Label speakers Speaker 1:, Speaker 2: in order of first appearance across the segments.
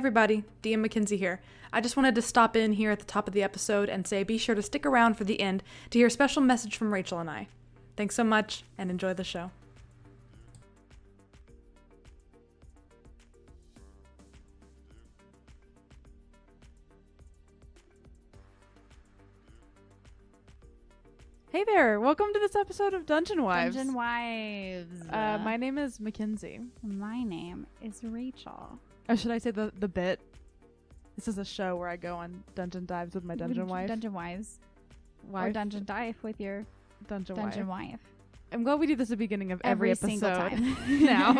Speaker 1: everybody, DM Mackenzie here. I just wanted to stop in here at the top of the episode and say be sure to stick around for the end to hear a special message from Rachel and I. Thanks so much and enjoy the show. Hey there, welcome to this episode of Dungeon Wives.
Speaker 2: Dungeon Wives.
Speaker 1: My name is Mackenzie.
Speaker 2: My name is Rachel.
Speaker 1: Or should I say the bit? This is a show where I go on dungeon dives with my dungeon wife.
Speaker 2: Dungeon Wives. Or Dungeon Dive with your
Speaker 1: dungeon
Speaker 2: wife.
Speaker 1: I'm glad we do this at the beginning of every episode
Speaker 2: single time.
Speaker 1: now.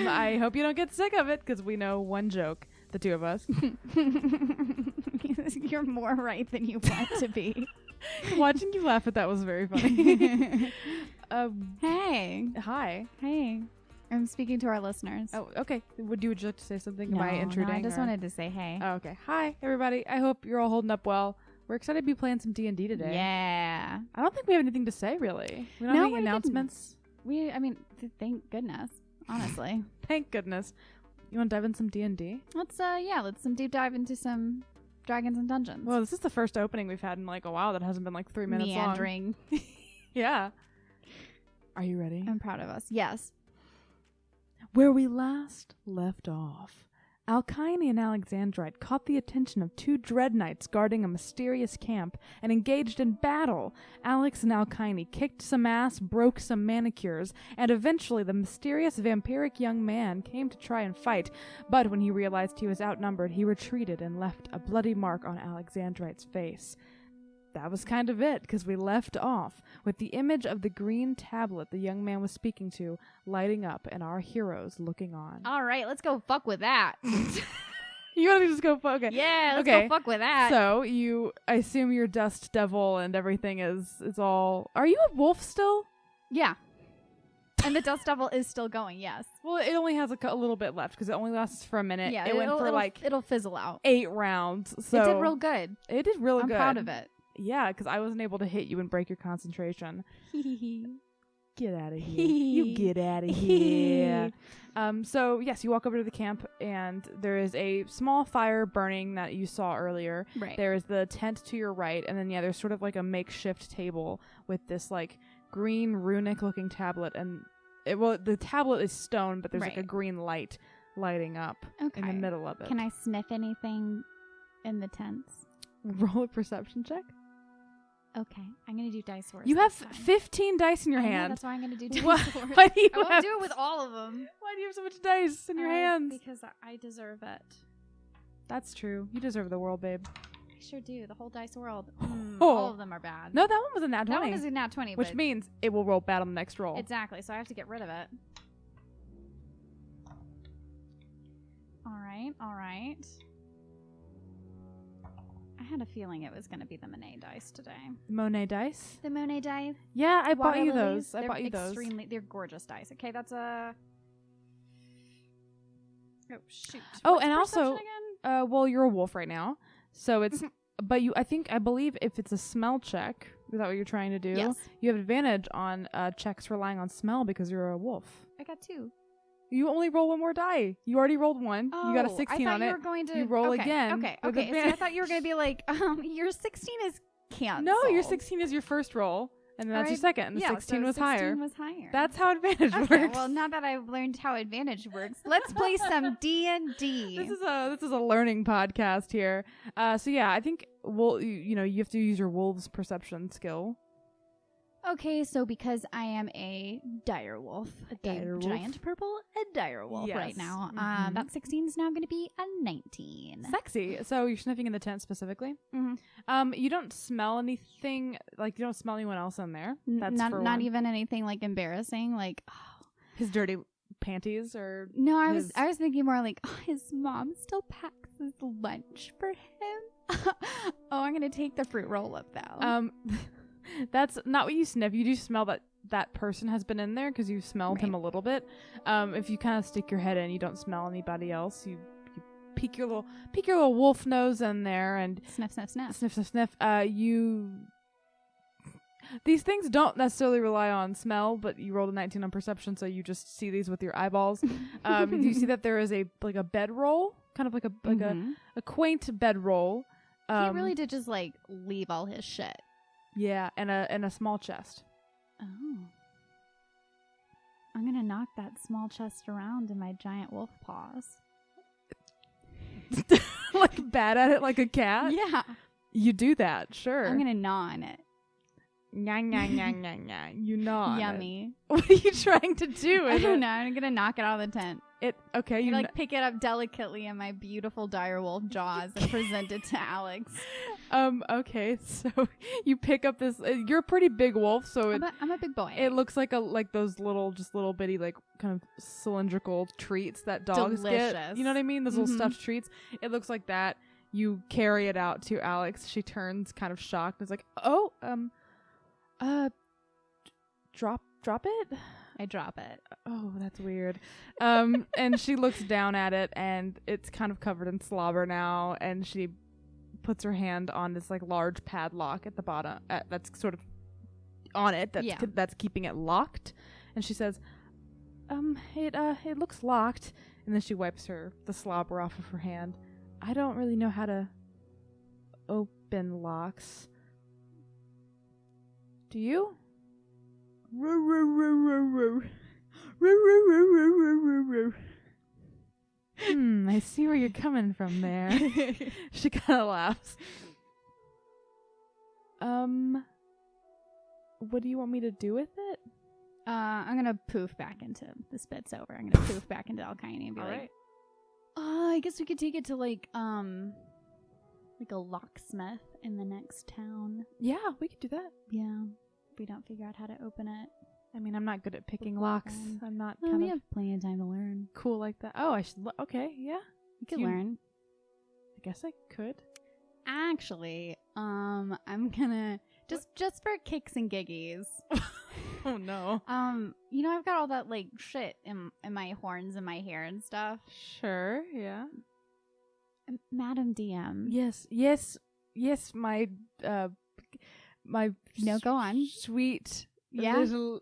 Speaker 1: I hope you don't get sick of it because we know one joke, the two of us.
Speaker 2: You're more right than you want to be.
Speaker 1: Watching you laugh at that was very funny.
Speaker 2: Hey.
Speaker 1: Hi.
Speaker 2: Hey. I'm speaking to our listeners.
Speaker 1: Oh, okay. Would you like to say something?
Speaker 2: No,
Speaker 1: Am I intruding?
Speaker 2: I just wanted to say hey.
Speaker 1: Oh, okay. Hi, everybody. I hope you're all holding up well. We're excited to be playing some D&D today.
Speaker 2: Yeah.
Speaker 1: I don't think we have anything to say, really. We don't have any announcements.
Speaker 2: Thank goodness. Honestly.
Speaker 1: Thank goodness. You want to dive in some D&D?
Speaker 2: Let's some deep dive into some Dragons and Dungeons.
Speaker 1: Well, this is the first opening we've had in like a while that hasn't been like 3 minutes
Speaker 2: Meandering.
Speaker 1: long. Yeah. Are you ready?
Speaker 2: I'm proud of us. Yes.
Speaker 1: Where we last left off, Alkyone and Alexandrite caught the attention of two dread knights guarding a mysterious camp and engaged in battle. Alex and Alkyone kicked some ass, broke some manicures, and eventually the mysterious vampiric young man came to try and fight, but when he realized he was outnumbered, he retreated and left a bloody mark on Alexandrite's face. That was kind of it, because we left off with the image of the green tablet the young man was speaking to lighting up and our heroes looking on.
Speaker 2: All right, let's go fuck with that.
Speaker 1: You want to just go fuck? Okay.
Speaker 2: Yeah, let's go fuck with that.
Speaker 1: So I assume your dust devil and everything is all. Are you a wolf still?
Speaker 2: Yeah. And the dust devil is still going. Yes.
Speaker 1: Well, it only has a little bit left because it only lasts for a minute.
Speaker 2: Yeah,
Speaker 1: it went for
Speaker 2: it'll fizzle out.
Speaker 1: 8 rounds. So
Speaker 2: it did real good.
Speaker 1: It did really good.
Speaker 2: I'm proud of it.
Speaker 1: Yeah, because I wasn't able to hit you and break your concentration. Get out of here. You get out of here. So, yes, you walk over to the camp, and there is a small fire burning that you saw earlier.
Speaker 2: Right.
Speaker 1: There is the tent to your right, and then, there's sort of like a makeshift table with this, like, green runic-looking tablet. And, the tablet is stone, but there's, like, a green light lighting up in the middle of it.
Speaker 2: Can I sniff anything in the tents?
Speaker 1: Roll a perception check.
Speaker 2: Okay, I'm going to do dice wars.
Speaker 1: You have 15 dice in your hand.
Speaker 2: That's why I'm going to do dice wars.
Speaker 1: Why do you
Speaker 2: I won't do it with all of them.
Speaker 1: Why do you have so much dice in your hands?
Speaker 2: Because I deserve it.
Speaker 1: That's true. You deserve the world, babe.
Speaker 2: I sure do. The whole dice world.
Speaker 1: Oh.
Speaker 2: All of them are bad.
Speaker 1: No, that one was a nat 20.
Speaker 2: That one is a nat 20.
Speaker 1: Which means it will roll bad on the next roll.
Speaker 2: Exactly, so I have to get rid of it. All right. I had a feeling it was going to be the Monet dice today.
Speaker 1: Monet dice?
Speaker 2: The Monet dice?
Speaker 1: Yeah, I bought you
Speaker 2: lilies.
Speaker 1: those. I bought you those.
Speaker 2: They're gorgeous dice. Okay, that's a... Oh, shoot.
Speaker 1: Oh,
Speaker 2: What's
Speaker 1: and also,
Speaker 2: again?
Speaker 1: well, you're a wolf right now. So it's... But I believe if it's a smell check, is that what you're trying to do?
Speaker 2: Yes.
Speaker 1: You have advantage on checks relying on smell because you're a wolf.
Speaker 2: I got 2.
Speaker 1: You only roll 1 more die. You already rolled 1.
Speaker 2: Oh,
Speaker 1: you got a 16 on it.
Speaker 2: I thought you were going to...
Speaker 1: You roll again.
Speaker 2: Okay. So I thought you were going to be like, your 16 is canceled.
Speaker 1: No, your 16 is your first roll, and then that's your second. And the 16 was higher.
Speaker 2: 16 was higher.
Speaker 1: That's how advantage works.
Speaker 2: Well, now that I've learned how advantage works, let's play some D&D.
Speaker 1: This is a learning podcast here. So yeah, I think you have to use your wolf's perception skill.
Speaker 2: Okay, so because I am a dire wolf, giant purple dire wolf right now, that 16 is now going to be a 19.
Speaker 1: Sexy. So you're sniffing in the tent specifically.
Speaker 2: Mm-hmm.
Speaker 1: You don't smell anything, like you don't smell anyone else in there. That's
Speaker 2: not even anything like embarrassing, like
Speaker 1: his dirty panties or
Speaker 2: no. I was thinking more like his mom still packs his lunch for him. I'm gonna take the fruit roll up though.
Speaker 1: That's not what you sniff. You do smell that person has been in there because you smelled him a little bit. If you kind of stick your head in, you don't smell anybody else. You peek your little wolf nose in there and
Speaker 2: sniff.
Speaker 1: Sniff. These things don't necessarily rely on smell, but you rolled a 19 on perception, so you just see these with your eyeballs. You see that there is a bedroll, kind of like a quaint bedroll.
Speaker 2: He really did just like leave all his shit.
Speaker 1: Yeah, and a small chest.
Speaker 2: Oh. I'm gonna knock that small chest around in my giant wolf paws.
Speaker 1: Like bad at it like a cat?
Speaker 2: Yeah.
Speaker 1: You do that, sure.
Speaker 2: I'm gonna gnaw on it.
Speaker 1: Nya, nya, nya, nya, nya. You gnaw.
Speaker 2: Yummy.
Speaker 1: What are you trying to do?
Speaker 2: I don't know. I'm gonna knock it out of the tent.
Speaker 1: Okay.
Speaker 2: You pick it up delicately in my beautiful direwolf jaws and present it to Alex.
Speaker 1: Okay. So you pick up this. You're a pretty big wolf, so
Speaker 2: I'm a big boy.
Speaker 1: It looks like those little bitty like kind of cylindrical treats that dogs get. You know what I mean? Those little stuffed treats. It looks like that. You carry it out to Alex. She turns kind of shocked. It's like, oh, drop it.
Speaker 2: I drop it.
Speaker 1: Oh, that's weird. And she looks down at it, and it's kind of covered in slobber now. And she puts her hand on this like large padlock at the bottom. That's sort of on it. That's keeping it locked. And she says, it looks locked. And then she wipes the slobber off of her hand. I don't really know how to open locks. Do you? I see where you're coming from there. She kind of laughs. What do you want me to do with it?
Speaker 2: I'm gonna poof back into the spit's over. I'm gonna poof back into Alkyone and be like, I guess we could take it to like a locksmith in the next town.
Speaker 1: Yeah, we could do that.
Speaker 2: Yeah, if we don't figure out how to open it.
Speaker 1: I mean, I'm not good at picking locks. I'm not
Speaker 2: we have plenty of time to learn.
Speaker 1: Cool like that. Oh, I should. Okay, yeah.
Speaker 2: You could learn.
Speaker 1: I guess I could.
Speaker 2: Actually, I'm gonna just for kicks and giggies.
Speaker 1: Oh no.
Speaker 2: I've got all that like shit in my horns and my hair and stuff.
Speaker 1: Sure, yeah.
Speaker 2: Madam DM.
Speaker 1: Yes. My
Speaker 2: no, go on.
Speaker 1: Sweet.
Speaker 2: Yeah.
Speaker 1: Little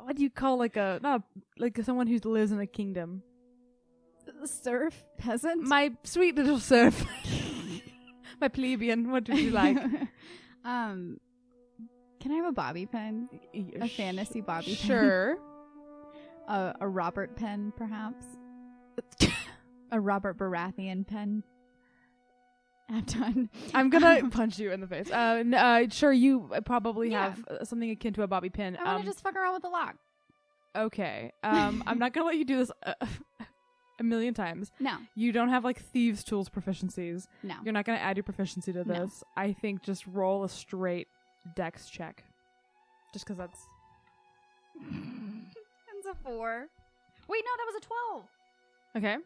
Speaker 1: what do you call someone who lives in a kingdom?
Speaker 2: Serf peasant.
Speaker 1: My sweet little serf. My plebeian. What would you like?
Speaker 2: Can I have a bobby pin? A fantasy bobby pin?
Speaker 1: Sure.
Speaker 2: A Robert pen, perhaps? A Robert Baratheon pen? I'm done.
Speaker 1: I'm gonna punch you in the face. Sure, you probably have something akin to a bobby pin.
Speaker 2: I want to just fuck around with the lock.
Speaker 1: Okay. I'm not gonna let you do this a million times.
Speaker 2: No.
Speaker 1: You don't have like thieves' tools proficiencies.
Speaker 2: No.
Speaker 1: You're not gonna add your proficiency to this. No. I think just roll a straight dex check. Just because that's...
Speaker 2: It's a 4. Wait, no, that was a 12.
Speaker 1: Okay.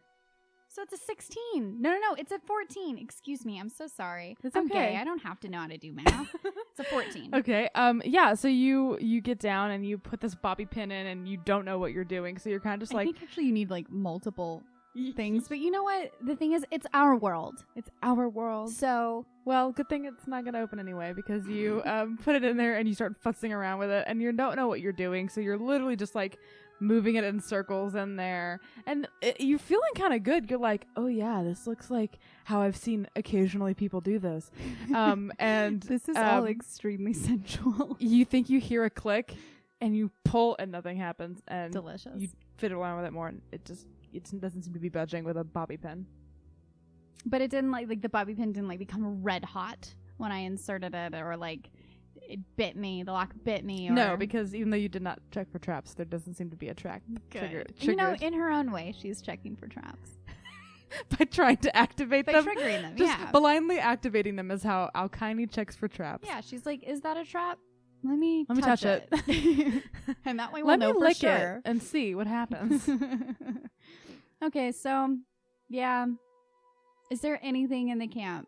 Speaker 2: So it's a 16. No, it's a 14. Excuse me. I'm so sorry.
Speaker 1: It's
Speaker 2: I'm
Speaker 1: okay.
Speaker 2: gay. I don't have to know how to do math. It's a 14.
Speaker 1: Okay. Yeah. So you get down and you put this bobby pin in, and you don't know what you're doing. So you're kind of just
Speaker 2: I think actually you need like multiple things. But you know what? The thing is, it's our world.
Speaker 1: It's our world.
Speaker 2: So,
Speaker 1: well, good thing it's not gonna open anyway, because you put it in there and you start futzing around with it, and you don't know what you're doing. So you're literally just like moving it in circles in there, and you're feeling kind of good. You're like, oh yeah, this looks like how I've seen occasionally people do this. And
Speaker 2: this is all extremely sensual.
Speaker 1: You think you hear a click, and you pull, and nothing happens. And
Speaker 2: delicious.
Speaker 1: You fiddle around with it more, and it doesn't seem to be budging with a bobby pin.
Speaker 2: But it didn't like the bobby pin didn't like become red hot when I inserted it, or like it bit me. The lock bit me. Or...
Speaker 1: No, because even though you did not check for traps, there doesn't seem to be a triggered.
Speaker 2: You know, in her own way, she's checking for traps.
Speaker 1: By trying to activate them.
Speaker 2: By triggering them,
Speaker 1: just blindly activating them is how Alkyone checks for traps.
Speaker 2: Yeah, she's like, is that a trap? Let me touch
Speaker 1: it.
Speaker 2: And that way we'll know for sure.
Speaker 1: It and see what happens.
Speaker 2: Okay, so, yeah. Is there anything in the camp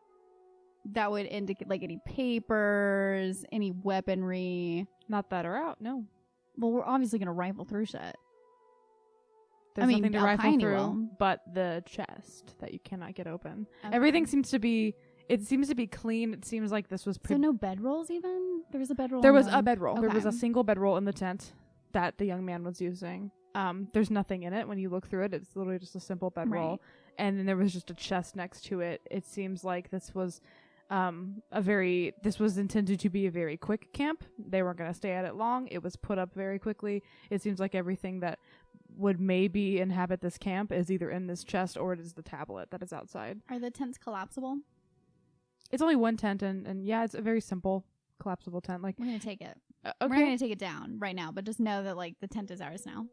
Speaker 2: that would indicate, like, any papers, any weaponry?
Speaker 1: Not that are out, no.
Speaker 2: Well, we're obviously going to rifle through shit.
Speaker 1: There's nothing to rifle through but the chest that you cannot get open. Okay. Everything seems to be It seems to be clean. It seems like this was...
Speaker 2: So no bedrolls even? There was a bedroll?
Speaker 1: There was a bedroll.
Speaker 2: Okay.
Speaker 1: There was a single bedroll in the tent that the young man was using. There's nothing in it. When you look through it, it's literally just a simple bedroll.
Speaker 2: Right.
Speaker 1: And then there was just a chest next to it. It seems like this was this was intended to be a very quick camp. They weren't going to stay at it long. It was put up very quickly. It seems like everything that would maybe inhabit this camp is either in this chest or it is the tablet that is outside.
Speaker 2: Are the tents collapsible?
Speaker 1: It's only one tent, and yeah, it's a very simple collapsible tent. Like,
Speaker 2: We're going to take it.
Speaker 1: okay.
Speaker 2: We're not going to take it down right now, but just know that like the tent is ours now.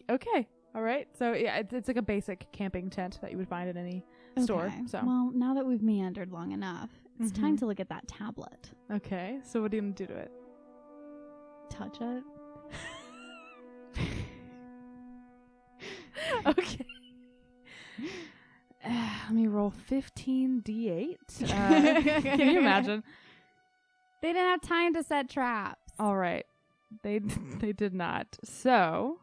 Speaker 1: Okay. All right. So yeah, it's like a basic camping tent that you would find in any store. So
Speaker 2: Well, now that we've meandered long enough, it's time to look at that tablet.
Speaker 1: Okay. So what are you gonna do to it?
Speaker 2: Touch it.
Speaker 1: Okay. Let me roll 15d8. Can you imagine?
Speaker 2: They didn't have time to set traps.
Speaker 1: All right. They did not. So,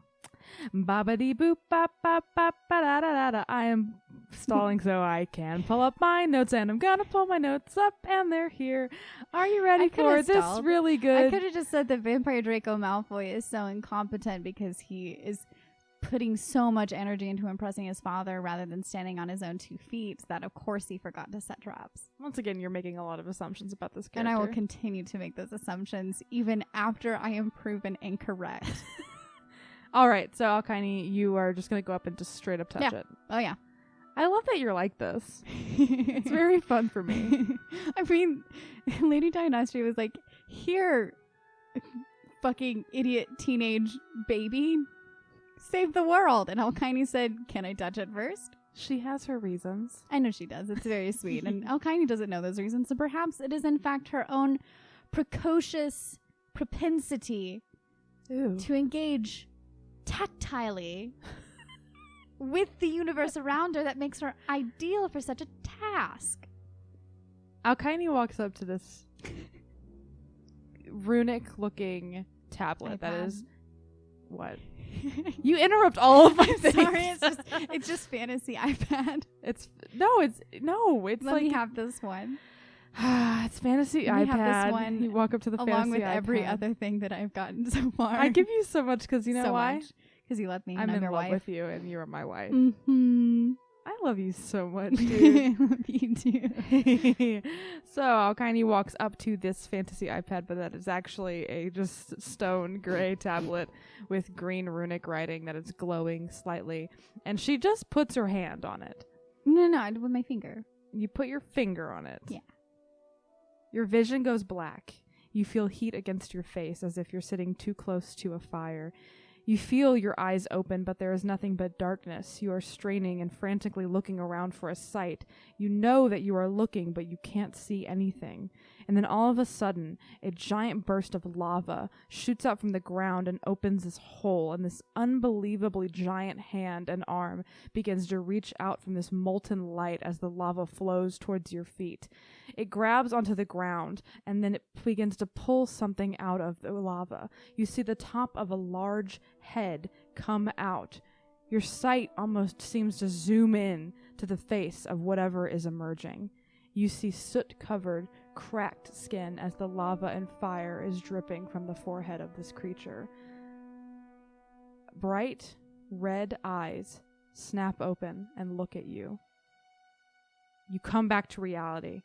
Speaker 1: babadi boop bop bop bop ba da da da da. I am stalling so I can pull up my notes, and I'm gonna pull my notes up, and they're here. Are you ready for this? Really good.
Speaker 2: I could have just said that Vampire Draco Malfoy is so incompetent because he is putting so much energy into impressing his father rather than standing on his own 2 feet that of course he forgot to set traps.
Speaker 1: Once again, you're making a lot of assumptions about this character.
Speaker 2: And I will continue to make those assumptions even after I am proven incorrect.
Speaker 1: All right, so Alkyone, you are just going to go up and just straight up touch it.
Speaker 2: Oh, yeah.
Speaker 1: I love that you're like this. It's very fun for me.
Speaker 2: I mean, Lady Dionysia was like, here, fucking idiot teenage baby, save the world. And Alkyone said, can I touch it first?
Speaker 1: She has her reasons.
Speaker 2: I know she does. It's very sweet. And Alkyone doesn't know those reasons. So perhaps it is in fact her own precocious propensity to engage tactilely with the universe around her that makes her ideal for such a task.
Speaker 1: Alkyone walks up to this runic-looking tablet that is... What? You interrupt all of my things.
Speaker 2: Sorry, it's just fantasy iPad.
Speaker 1: It's
Speaker 2: Let
Speaker 1: like...
Speaker 2: me have this one.
Speaker 1: It's fantasy
Speaker 2: Let me
Speaker 1: iPad.
Speaker 2: have this one
Speaker 1: You walk up to the fantasy
Speaker 2: along with
Speaker 1: iPad.
Speaker 2: every other thing that I've gotten so far.
Speaker 1: I give you so much because you know why?
Speaker 2: Because you love me.
Speaker 1: I'm
Speaker 2: and
Speaker 1: in
Speaker 2: your
Speaker 1: love
Speaker 2: wife.
Speaker 1: with you and you're my wife.
Speaker 2: Mm-hmm.
Speaker 1: I love you so much, dude.
Speaker 2: I love you too.
Speaker 1: So Alkyone walks up to this fantasy iPad, but that is actually a just stone gray tablet with green runic writing that is glowing slightly. And she just puts her hand on it.
Speaker 2: No, I did with my finger.
Speaker 1: You put your finger on it.
Speaker 2: Yeah.
Speaker 1: Your vision goes black. You feel heat against your face as if you're sitting too close to a fire. You feel your eyes open, but there is nothing but darkness. You are straining and frantically looking around for a sight. You know that you are looking, but you can't see anything. And then all of a sudden, a giant burst of lava shoots out from the ground and opens this hole, and this unbelievably giant hand and arm begins to reach out from this molten light as the lava flows towards your feet. It grabs onto the ground, and then it begins to pull something out of the lava. You see the top of a large head come out. Your sight almost seems to zoom in to the face of whatever is emerging. You see soot-covered, cracked skin as the lava and fire is dripping from the forehead of this creature. Bright, red eyes snap open and look at you. You come back to reality.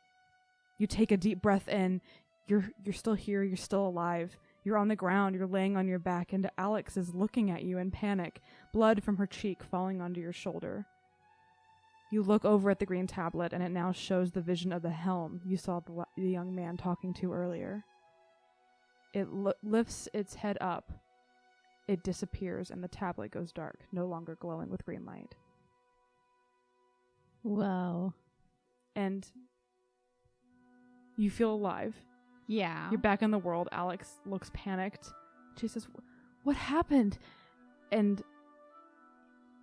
Speaker 1: You take a deep breath in. You're still here. You're still alive. You're on the ground. You're laying on your back, and Alex is looking at you in panic, blood from her cheek falling onto your shoulder. You look over at the green tablet, and it now shows the vision of the helm you saw the young man talking to earlier. It lifts its head up. It disappears, and the tablet goes dark, no longer glowing with green light.
Speaker 2: Whoa.
Speaker 1: And you feel alive.
Speaker 2: Yeah.
Speaker 1: You're back in the world. Alex looks panicked. She says, "What happened?" And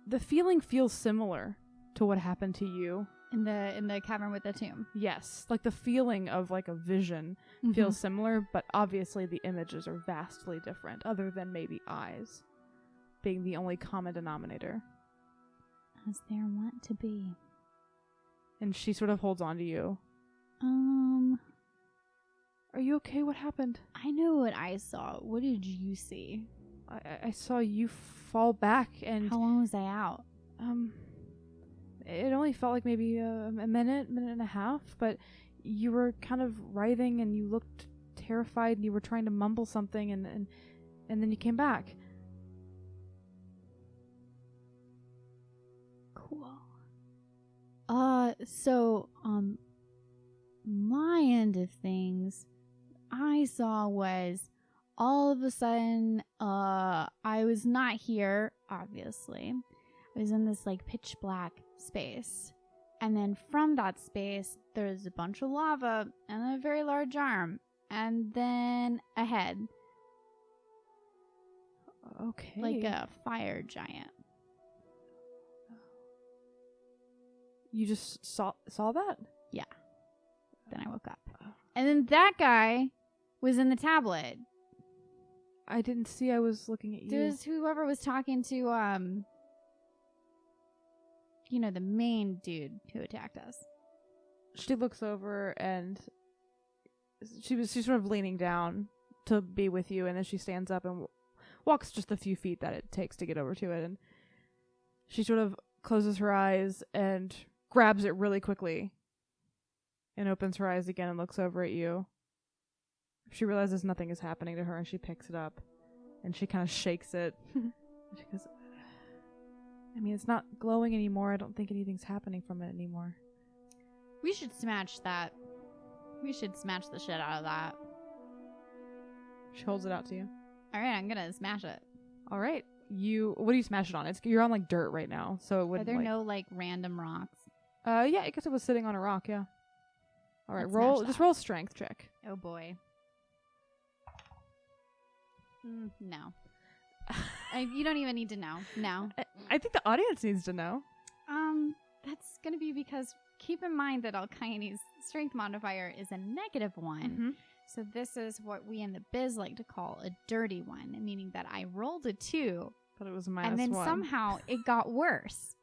Speaker 1: the feeling feels similar to what happened to you
Speaker 2: in the cavern with the tomb.
Speaker 1: Yes, like the feeling of like a vision feels similar, but obviously the images are vastly different, other than maybe eyes being the only common denominator.
Speaker 2: As there want to be.
Speaker 1: And she sort of holds on to you Are you okay? What happened?
Speaker 2: I know what I saw. What did you see?
Speaker 1: I saw you fall back and...
Speaker 2: How long was I out?
Speaker 1: It only felt like maybe a minute and a half, but you were kind of writhing and you looked terrified and you were trying to mumble something and then you came back.
Speaker 2: Cool. So, my end of things, I saw was all of a sudden, I was not here, obviously. I was in this like pitch black space. And then from that space, there's a bunch of lava and a very large arm. And then a head.
Speaker 1: Okay.
Speaker 2: Like a fire giant.
Speaker 1: You just saw that?
Speaker 2: Yeah. Then I woke up. And then that guy was in the tablet.
Speaker 1: I didn't see. I was looking at you.
Speaker 2: There's whoever was talking to, the main dude who attacked us.
Speaker 1: She looks over and she's sort of leaning down to be with you, and then she stands up and walks just the few feet that it takes to get over to it, and she sort of closes her eyes and grabs it really quickly and opens her eyes again and looks over at you. She realizes nothing is happening to her, and she picks it up and she kind of shakes it. She goes, I mean, it's not glowing anymore. I don't think anything's happening from it anymore.
Speaker 2: We should smash that. We should smash the shit out of that.
Speaker 1: She holds it out to you.
Speaker 2: All right, I'm gonna smash it.
Speaker 1: All right. What do you smash it on? You're on like dirt right now, so it wouldn't.
Speaker 2: Are there no like random rocks?
Speaker 1: Yeah, I guess it was sitting on a rock. Yeah. All right,
Speaker 2: Let's
Speaker 1: just roll a strength check.
Speaker 2: Oh boy. No. You don't even need to know. No.
Speaker 1: I think the audience needs to know.
Speaker 2: That's gonna be because keep in mind that Alkyone's strength modifier is a -1.
Speaker 1: Mm-hmm.
Speaker 2: So this is what we in the biz like to call a dirty one, meaning that I rolled a 2,
Speaker 1: but it was a -1.
Speaker 2: And then somehow it got worse.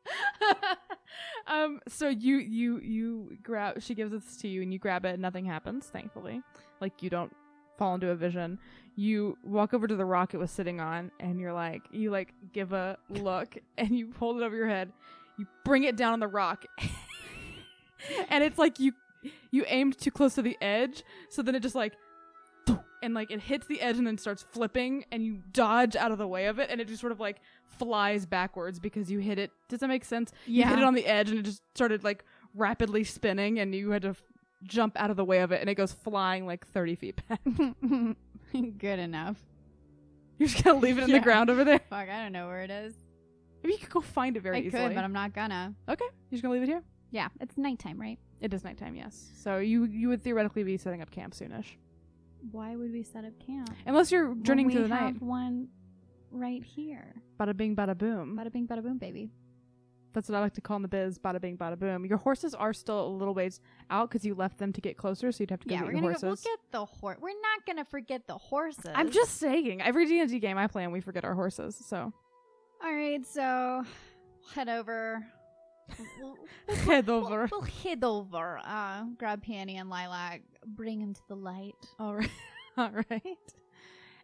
Speaker 1: So you grab. She gives this to you, and you grab it, and nothing happens. Thankfully, like you don't fall into a vision. You walk over to the rock it was sitting on, and you give a look, and you hold it over your head. You bring it down on the rock, and it's like you aimed too close to the edge, so then it just and it hits the edge and then starts flipping, and you dodge out of the way of it, and it just sort of flies backwards because you hit it. Does that make sense?
Speaker 2: Yeah.
Speaker 1: You hit it on the edge, and it just started rapidly spinning, and you had to jump out of the way of it, and it goes flying 30 feet back.
Speaker 2: Good enough.
Speaker 1: You're just gonna leave it in the ground over there?
Speaker 2: Fuck, I don't know where it is.
Speaker 1: Maybe you could go find it very easily.
Speaker 2: I could, but I'm not gonna.
Speaker 1: Okay, you're just gonna leave it here?
Speaker 2: Yeah, it's nighttime, right?
Speaker 1: It is nighttime, yes. So you would theoretically be setting up camp soonish.
Speaker 2: Why would we set up camp?
Speaker 1: Unless you're journeying through the night.
Speaker 2: We have one right here.
Speaker 1: Bada bing, bada boom.
Speaker 2: Bada bing, bada boom, baby.
Speaker 1: That's what I like to call in the biz, bada bing, bada boom. Your horses are still a little ways out because you left them to get closer, so you'd have to go get your horses.
Speaker 2: We'll get the horse. We're not going to forget the horses.
Speaker 1: I'm just saying. Every D&D game I play, we forget our horses, so.
Speaker 2: All right, so head over.
Speaker 1: Head over.
Speaker 2: We'll head over. Grab Penny and Lilac. Bring him to the light.
Speaker 1: All right. All right.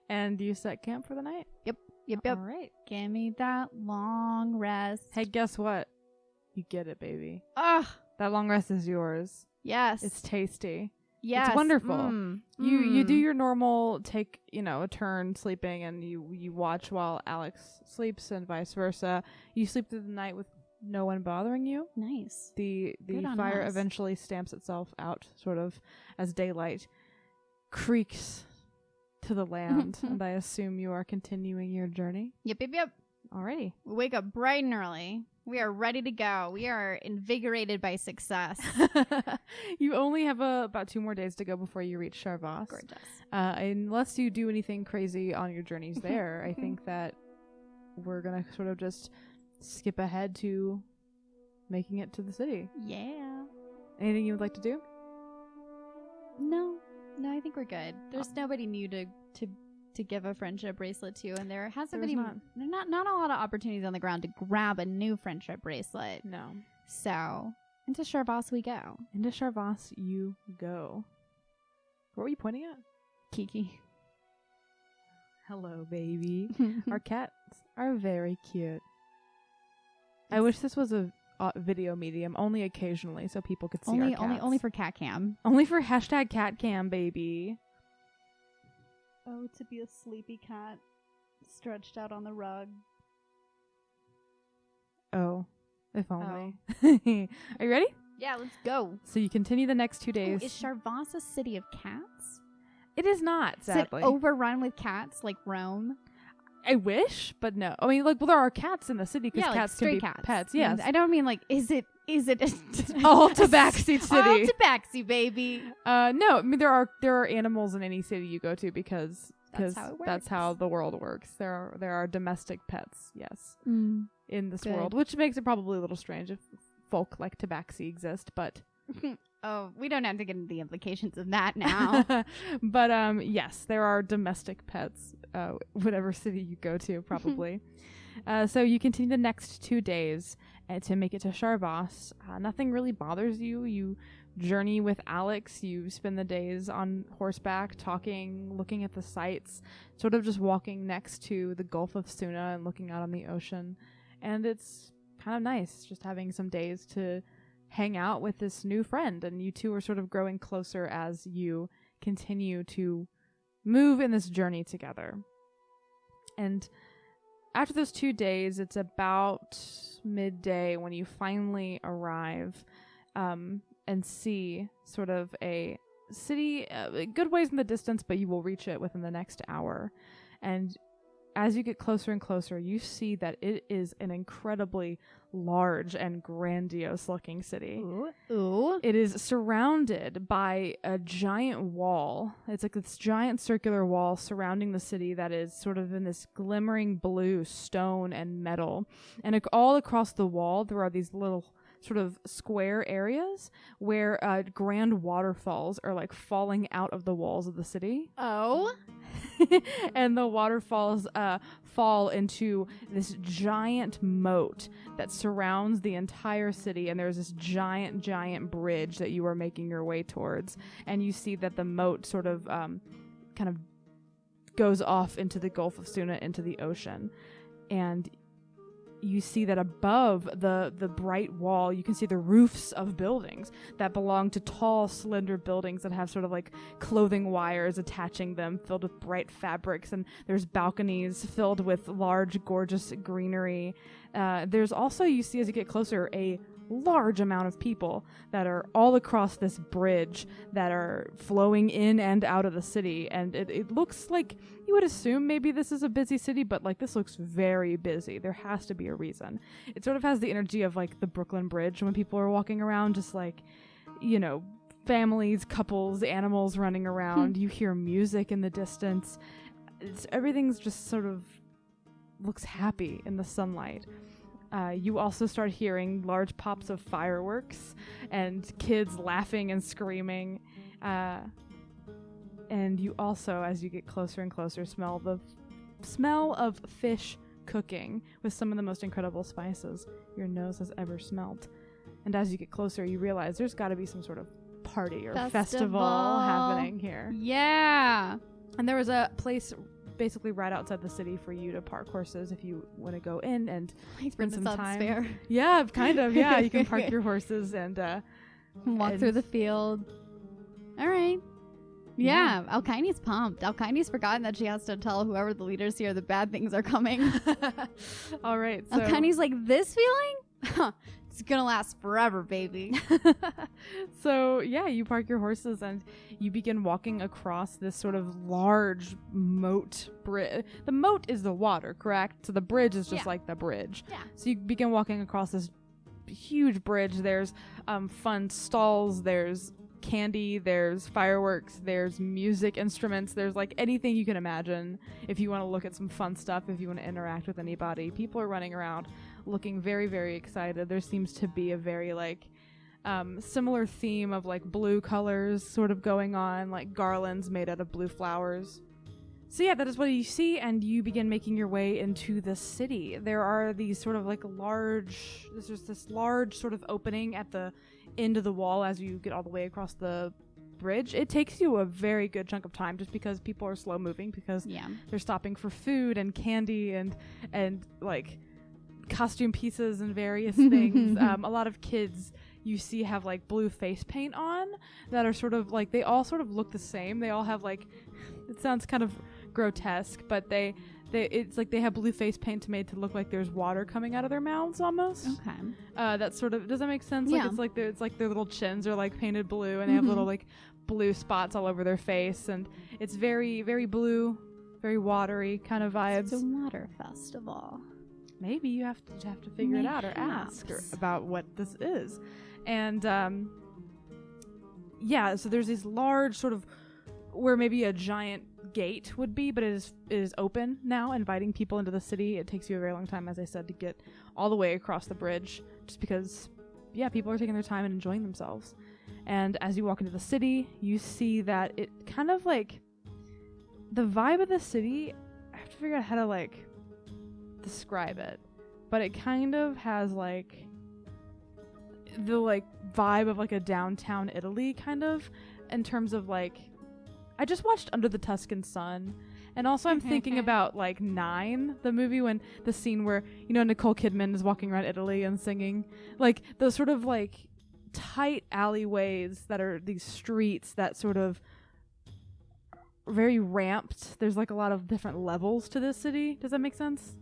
Speaker 1: And you set camp for the night?
Speaker 2: Yep.
Speaker 1: All right.
Speaker 2: Give me that long rest.
Speaker 1: Hey, guess what? You get it, baby.
Speaker 2: Ugh.
Speaker 1: That long rest is yours.
Speaker 2: Yes.
Speaker 1: It's tasty.
Speaker 2: Yes.
Speaker 1: It's wonderful. You do your normal take, a turn sleeping, and you watch while Alex sleeps and vice versa. You sleep through the night with no one bothering you.
Speaker 2: Nice.
Speaker 1: The fire eventually stamps itself out sort of as daylight creaks to the land, and I assume you are continuing your journey.
Speaker 2: Yep.
Speaker 1: Alrighty.
Speaker 2: We wake up bright and early. We are ready to go. We are invigorated by success.
Speaker 1: You only have about 2 more days to go before you reach Sharvoss.
Speaker 2: Gorgeous.
Speaker 1: Unless you do anything crazy on your journeys there, I think that we're going to sort of just skip ahead to making it to the city.
Speaker 2: Yeah.
Speaker 1: Anything you would like to do?
Speaker 2: No, I think we're good. There's nobody new to give a friendship bracelet to, and there hasn't been not a lot of opportunities on the ground to grab a new friendship bracelet.
Speaker 1: No.
Speaker 2: So Into Sharvoss we go.
Speaker 1: Into Sharvoss you go. What were you pointing at?
Speaker 2: Kiki.
Speaker 1: Hello, baby. Our cats are very cute. I wish this was a video medium, only occasionally, so people could see our cats.
Speaker 2: Only for cat cam.
Speaker 1: Only for hashtag cat cam, baby.
Speaker 2: Oh, to be a sleepy cat stretched out on the rug.
Speaker 1: Oh, if only. Are you ready?
Speaker 2: Yeah, let's go.
Speaker 1: So you continue the next 2 days.
Speaker 2: Oh, is Sharvoss a city of cats?
Speaker 1: It is not, sadly.
Speaker 2: Is it overrun with cats like Rome?
Speaker 1: I wish, but no. I mean, like, well, there are cats in the city because cats can be
Speaker 2: cats.
Speaker 1: Pets. Yes,
Speaker 2: I don't mean like, is it
Speaker 1: all Tabaxi City?
Speaker 2: All Tabaxi, baby.
Speaker 1: No, I mean there are animals in any city you go to because
Speaker 2: that's
Speaker 1: how the world works. There are domestic pets, yes, in this
Speaker 2: Good.
Speaker 1: world, which makes it probably a little strange if folk like Tabaxi exist, but.
Speaker 2: Oh, we don't have to get into the implications of that now.
Speaker 1: But yes, there are domestic pets, whatever city you go to, probably. So you continue the next 2 days to make it to Sharvoss. Nothing really bothers you. You journey with Alex. You spend the days on horseback, talking, looking at the sights, sort of just walking next to the Gulf of Suna and looking out on the ocean. And it's kind of nice just having some days to hang out with this new friend, and you two are sort of growing closer as you continue to move in this journey together. And after those 2 days, it's about midday when you finally arrive and see sort of a city a good ways in the distance, but you will reach it within the next hour. And as you get closer and closer, you see that it is an incredibly large and grandiose looking city.
Speaker 2: Ooh.
Speaker 1: It is surrounded by a giant wall. It's like this giant circular wall surrounding the city that is sort of in this glimmering blue stone and metal. And all across the wall, there are these little sort of square areas where grand waterfalls are like falling out of the walls of the city.
Speaker 2: Oh.
Speaker 1: And the waterfalls fall into this giant moat that surrounds the entire city, and there's this giant bridge that you are making your way towards, and you see that the moat sort of kind of goes off into the Gulf of Suna, into the ocean. And you see that above the bright wall, you can see the roofs of buildings that belong to tall, slender buildings that have sort of like clothing wires attaching them, filled with bright fabrics, and there's balconies filled with large, gorgeous greenery. There's also, you see as you get closer, a large amount of people that are all across this bridge that are flowing in and out of the city, and it looks like you would assume maybe this is a busy city, but like this looks very busy. There has to be a reason. It sort of has the energy of like the Brooklyn Bridge when people are walking around, just like, you know, families, couples, animals running around. You hear music in the distance. Everything's just sort of looks happy in the sunlight. You also start hearing large pops of fireworks and kids laughing and screaming. And you also, as you get closer and closer, smell the smell of fish cooking with some of the most incredible spices your nose has ever smelled. And as you get closer, you realize there's got to be some sort of party or festival happening here.
Speaker 2: Yeah.
Speaker 1: And there was a place basically right outside the city for you to park horses if you want to go in and spend some time.
Speaker 2: Fair.
Speaker 1: Yeah, kind of. Yeah, you can park your horses and
Speaker 2: walk through the field. All right. Yeah, Alkyne's pumped. Alkyne's forgotten that she has to tell whoever the leaders here the bad things are coming.
Speaker 1: All right. So
Speaker 2: Alkyne's like, this feeling? It's gonna last forever, baby.
Speaker 1: So yeah, you park your horses and you begin walking across this sort of large moat bridge. The moat is the water, correct? So the bridge is just like the bridge.
Speaker 2: Yeah.
Speaker 1: So you begin walking across this huge bridge. There's fun stalls. There's candy, there's fireworks, there's music instruments, there's like anything you can imagine. If you want to look at some fun stuff, if you want to interact with anybody, people are running around looking very, very excited. There seems to be a very like similar theme of like blue colors sort of going on, like garlands made out of blue flowers. So yeah, that is what you see, and you begin making your way into the city. There are these sort of like there's this large sort of opening at the into the wall as you get all the way across the bridge. It takes you a very good chunk of time just because people are slow moving because they're stopping for food and candy and like costume pieces and various things. A lot of kids you see have like blue face paint on that are sort of like, they all sort of look the same. They all have like, it sounds kind of grotesque, but it's like they have blue face paint made to look like there's water coming out of their mouths almost.
Speaker 2: Okay.
Speaker 1: That sort of, does that make sense?
Speaker 2: Yeah.
Speaker 1: Like it's like their little chins are like painted blue and they have little like blue spots all over their face, and it's very, very blue, very watery kind of vibes.
Speaker 2: It's a water festival.
Speaker 1: Maybe you have to figure it out or ask about what this is. And so there's these large sort of where maybe a giant gate would be, but it is open now, inviting people into the city. It takes you a very long time, as I said, to get all the way across the bridge, just because people are taking their time and enjoying themselves. And as you walk into the city, you see that it kind of like the vibe of the city, I have to figure out how to like describe it, but it kind of has like the like vibe of like a downtown Italy kind of, in terms of like, I just watched Under the Tuscan Sun, and also I'm thinking about like 9, the movie, when the scene where, you know, Nicole Kidman is walking around Italy and singing, like those sort of like tight alleyways that are these streets that sort of very ramped. There's like a lot of different levels to this city. Does that make sense?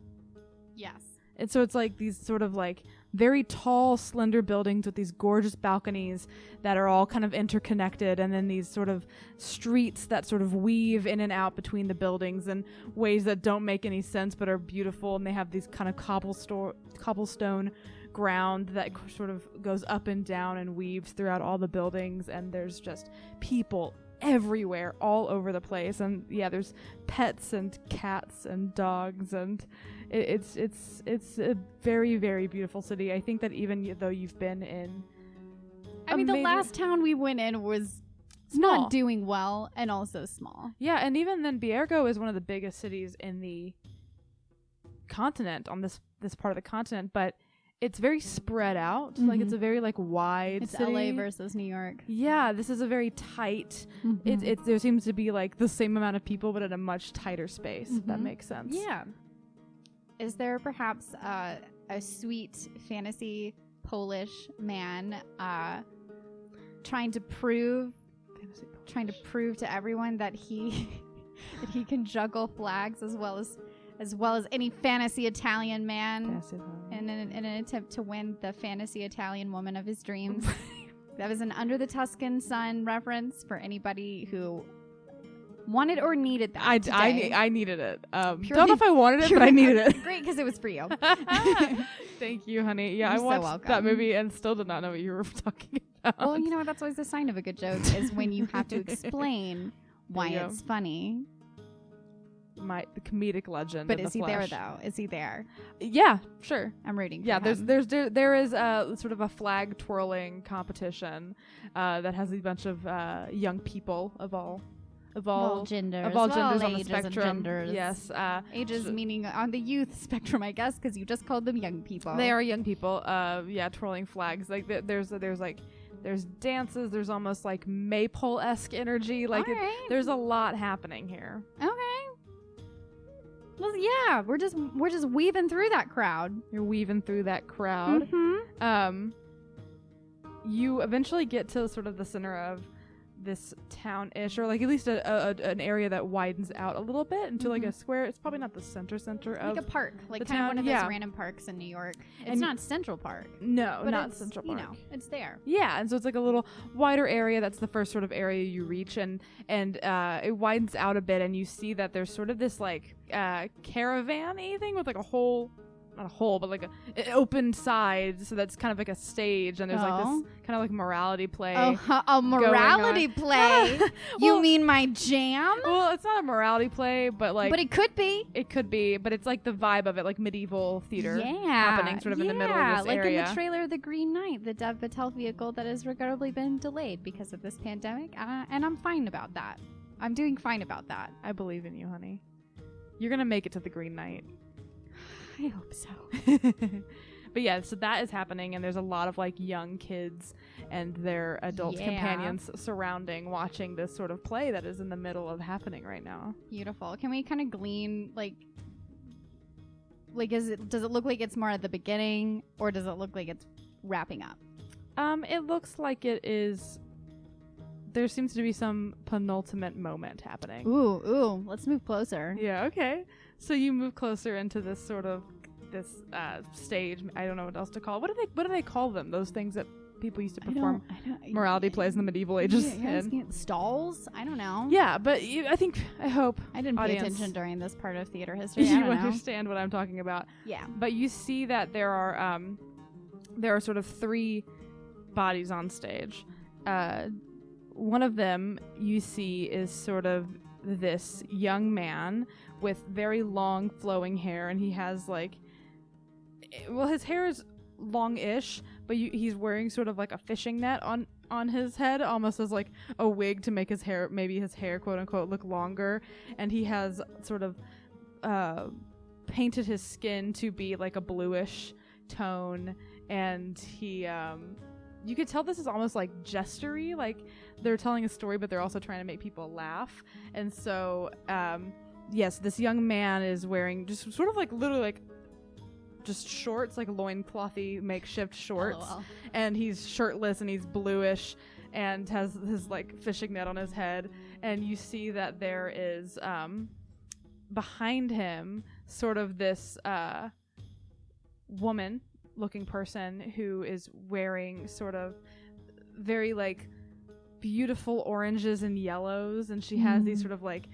Speaker 2: Yes.
Speaker 1: And so it's like these sort of like very tall, slender buildings with these gorgeous balconies that are all kind of interconnected, and then these sort of streets that sort of weave in and out between the buildings in ways that don't make any sense but are beautiful. And they have these kind of cobblestone ground that sort of goes up and down and weaves throughout all the buildings, and there's just people everywhere, all over the place. And there's pets and cats and dogs, and it's a very, very beautiful city. I think that even though you've been in,
Speaker 2: I mean, the last town we went in was
Speaker 1: small,
Speaker 2: not doing well, and also small.
Speaker 1: Yeah, and even then, Biergo is one of the biggest cities in the continent, on this part of the continent, but it's very spread out. Like it's a very like wide
Speaker 2: it's
Speaker 1: city.
Speaker 2: LA versus New York.
Speaker 1: Yeah, this is a very tight. It there seems to be like the same amount of people, but at a much tighter space. If that makes sense.
Speaker 2: Yeah. Is there perhaps a sweet fantasy Polish man trying to prove to everyone that he can juggle flags as well as any fantasy Italian man in an attempt to win the fantasy Italian woman of his dreams? That was an Under the Tuscan Sun reference for anybody who wanted or needed that.
Speaker 1: I needed it. Don't know if I wanted it, but I needed it.
Speaker 2: Great, because it was for you.
Speaker 1: Thank you, honey. Yeah,
Speaker 2: You're
Speaker 1: I watched that movie and still did not know what you were talking about.
Speaker 2: Well, you know what? That's always the sign of a good joke, is when you have to explain why it's funny.
Speaker 1: The comedic legend.
Speaker 2: But is he there though? Is he there?
Speaker 1: Yeah, sure.
Speaker 2: I'm rooting for
Speaker 1: him. There is sort of a flag twirling competition that has a bunch of young people of all
Speaker 2: genders,
Speaker 1: on the
Speaker 2: ages
Speaker 1: spectrum.
Speaker 2: And genders.
Speaker 1: Yes,
Speaker 2: ages meaning on the youth spectrum, I guess, because you just called them young people.
Speaker 1: They are young people. Twirling flags. Like there's dances. There's almost like maypole-esque energy. Like there's a lot happening here.
Speaker 2: Okay. Well, yeah, we're just weaving through that crowd.
Speaker 1: You're weaving through that crowd. You eventually get to sort of the center of this town-ish, or like at least an area that widens out a little bit into like a square. It's probably not the center of
Speaker 2: like a park, like kind
Speaker 1: town.
Speaker 2: of one of those random parks in New York. It's not Central Park.
Speaker 1: No,
Speaker 2: but
Speaker 1: not Central Park.
Speaker 2: You know, it's there.
Speaker 1: Yeah, and so it's like a little wider area. That's the first sort of area you reach, and it widens out a bit, and you see that there's sort of this like caravan-y thing with like not a hole, but like an open side, so that's kind of like a stage, and there's like this kind of like morality play.
Speaker 2: A morality play? You mean my jam?
Speaker 1: Well, it's not a morality play, but like.
Speaker 2: But it could be.
Speaker 1: It could be, but it's like the vibe of it, like medieval theater happening sort of in the middle of this area.
Speaker 2: Like in the trailer of The Green Knight, the Dev Patel vehicle that has regrettably been delayed because of this pandemic, and I'm fine about that. I'm doing fine about that.
Speaker 1: I believe in you, honey. You're gonna make it to The Green Knight.
Speaker 2: I hope so.
Speaker 1: But yeah, so that is happening, and there's a lot of like young kids and their adult companions surrounding, watching this sort of play that is in the middle of happening right now.
Speaker 2: Beautiful. Can we kind of glean like does it look like it's more at the beginning, or does it look like it's wrapping up?
Speaker 1: It looks like it is. There seems to be some penultimate moment happening.
Speaker 2: Ooh, let's move closer.
Speaker 1: Yeah, okay. So you move closer into this sort of stage. I don't know what else to call it. What do they call them? Those things that people used to perform morality plays in the medieval ages.
Speaker 2: Stalls? I don't know.
Speaker 1: Yeah, but I hope
Speaker 2: I didn't pay attention during this part of theater history.
Speaker 1: You understand what I'm talking about.
Speaker 2: Yeah.
Speaker 1: But you see that there are sort of 3 bodies on stage. One of them you see is sort of this young man with very long flowing hair, and he has his hair is long-ish, but he's wearing sort of like a fishing net on his head, almost as like a wig to make his hair quote unquote look longer, and he has sort of painted his skin to be like a bluish tone, and he you could tell this is almost like jestery, like they're telling a story but they're also trying to make people laugh. And so yes, this young man is wearing just sort of like literally like just shorts, like loinclothy makeshift shorts. LOL. And he's shirtless and he's bluish and has his like fishing net on his head, and you see that there is behind him sort of this woman looking person who is wearing sort of very like beautiful oranges and yellows, and she has these sort of like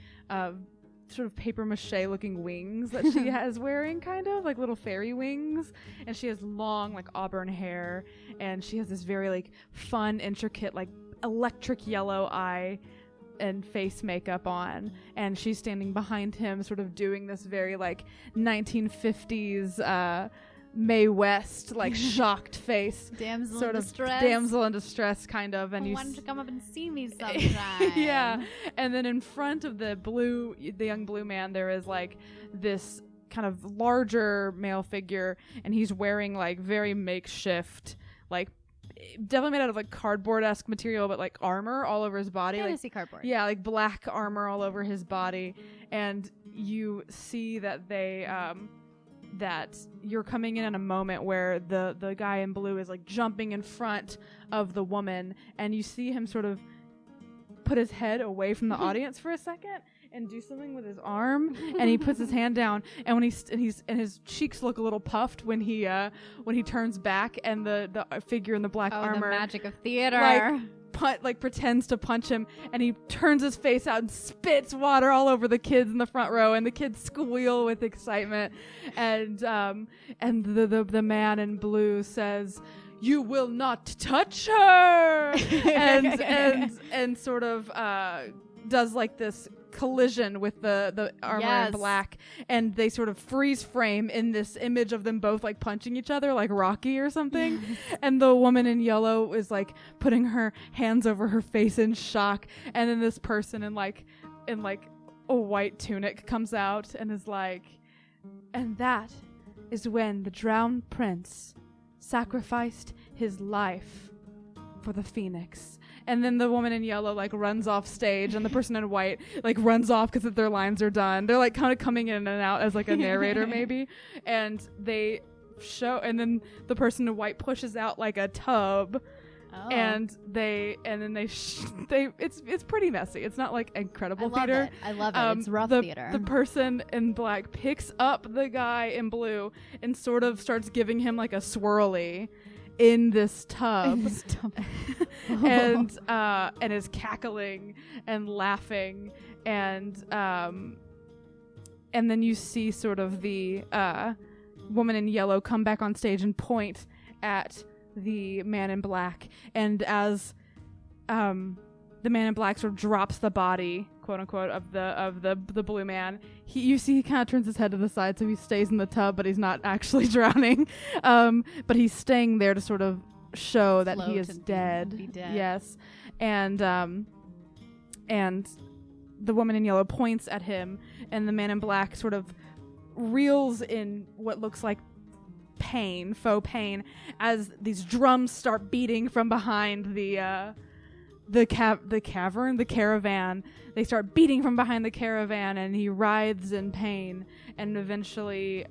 Speaker 1: sort of paper mache looking wings that she has wearing, kind of like little fairy wings, and she has long like auburn hair, and she has this very like fun, intricate, like electric yellow eye and face makeup on, and she's standing behind him sort of doing this very like 1950s Mae West like shocked face,
Speaker 2: damsel
Speaker 1: sort
Speaker 2: in
Speaker 1: of
Speaker 2: distress.
Speaker 1: Damsel in distress kind of, and
Speaker 2: I
Speaker 1: you
Speaker 2: wanted to come up and see me sometime.
Speaker 1: Yeah. And then in front of the young blue man, there is like this kind of larger male figure, and he's wearing like very makeshift, like definitely made out of like cardboard-esque material, but like armor all over his body.
Speaker 2: Fantasy cardboard.
Speaker 1: Yeah, like black armor all over his body. And you see that they that you're coming in at a moment where the guy in blue is like jumping in front of the woman, and you see him sort of put his head away from the audience for a second and do something with his arm, and he puts his hand down, and when his cheeks look a little puffed when he turns back, and the figure in the black armor,
Speaker 2: the magic of theater,
Speaker 1: like pretends to punch him, and he turns his face out and spits water all over the kids in the front row, and the kids squeal with excitement, and the man in blue says, "You will not touch her," and sort of does like this collision with the armor in black, and they sort of freeze frame in this image of them both like punching each other like Rocky or something. And the woman in yellow is like putting her hands over her face in shock, and then this person in like a white tunic comes out and is like, "And that is when the drowned prince sacrificed his life for the phoenix." And then the woman in yellow like runs off stage, and the person in white like runs off because their lines are done. They're like kind of coming in and out as like a narrator maybe, and they show, and then the person in white pushes out like a tub, and it's pretty messy. It's not like incredible theater.
Speaker 2: I love it. It's rough theater.
Speaker 1: The person in black picks up the guy in blue and sort of starts giving him like a swirly in this tub, and is cackling and laughing, and then you see sort of the woman in yellow come back on stage and point at the man in black, and as the man in black sort of drops the body, quote unquote, of the blue man, you see he kind of turns his head to the side, so he stays in the tub, but he's not actually drowning. But he's staying there to sort of show that he is dead.
Speaker 2: Be dead.
Speaker 1: Yes, and the woman in yellow points at him, and the man in black sort of reels in what looks like pain, faux pain, as these drums start beating from behind the caravan. They start beating from behind the caravan, and he writhes in pain and eventually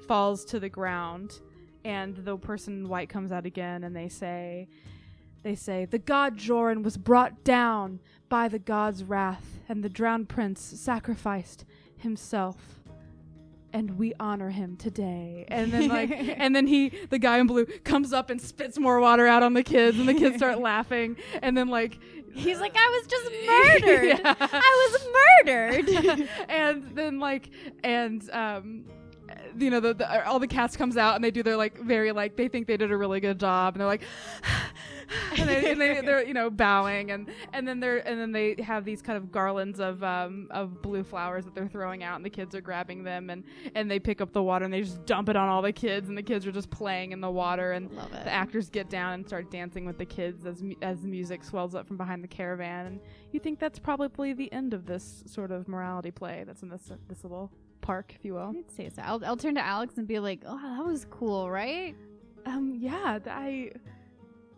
Speaker 1: falls to the ground. And the person in white comes out again, and they say, the god Joran was brought down by the god's wrath, and the drowned prince sacrificed himself, and we honor him today. And then and then the guy in blue comes up and spits more water out on the kids, and the kids start laughing. And then
Speaker 2: he's like, I was just murdered.
Speaker 1: Yeah.
Speaker 2: I was murdered.
Speaker 1: And then all the cast comes out, and they do their very they think they did a really good job, and they're like and they're bowing, and then they have these kind of garlands of blue flowers that they're throwing out, and the kids are grabbing them, and they pick up the water and they just dump it on all the kids, and the kids are just playing in the water, and the actors get down and start dancing with the kids as the music swells up from behind the caravan. And you think that's probably the end of this sort of morality play that's in this little park, if you will.
Speaker 2: I'd say so. I'll turn to Alex and be like, oh, that was cool, right?
Speaker 1: Yeah,
Speaker 2: they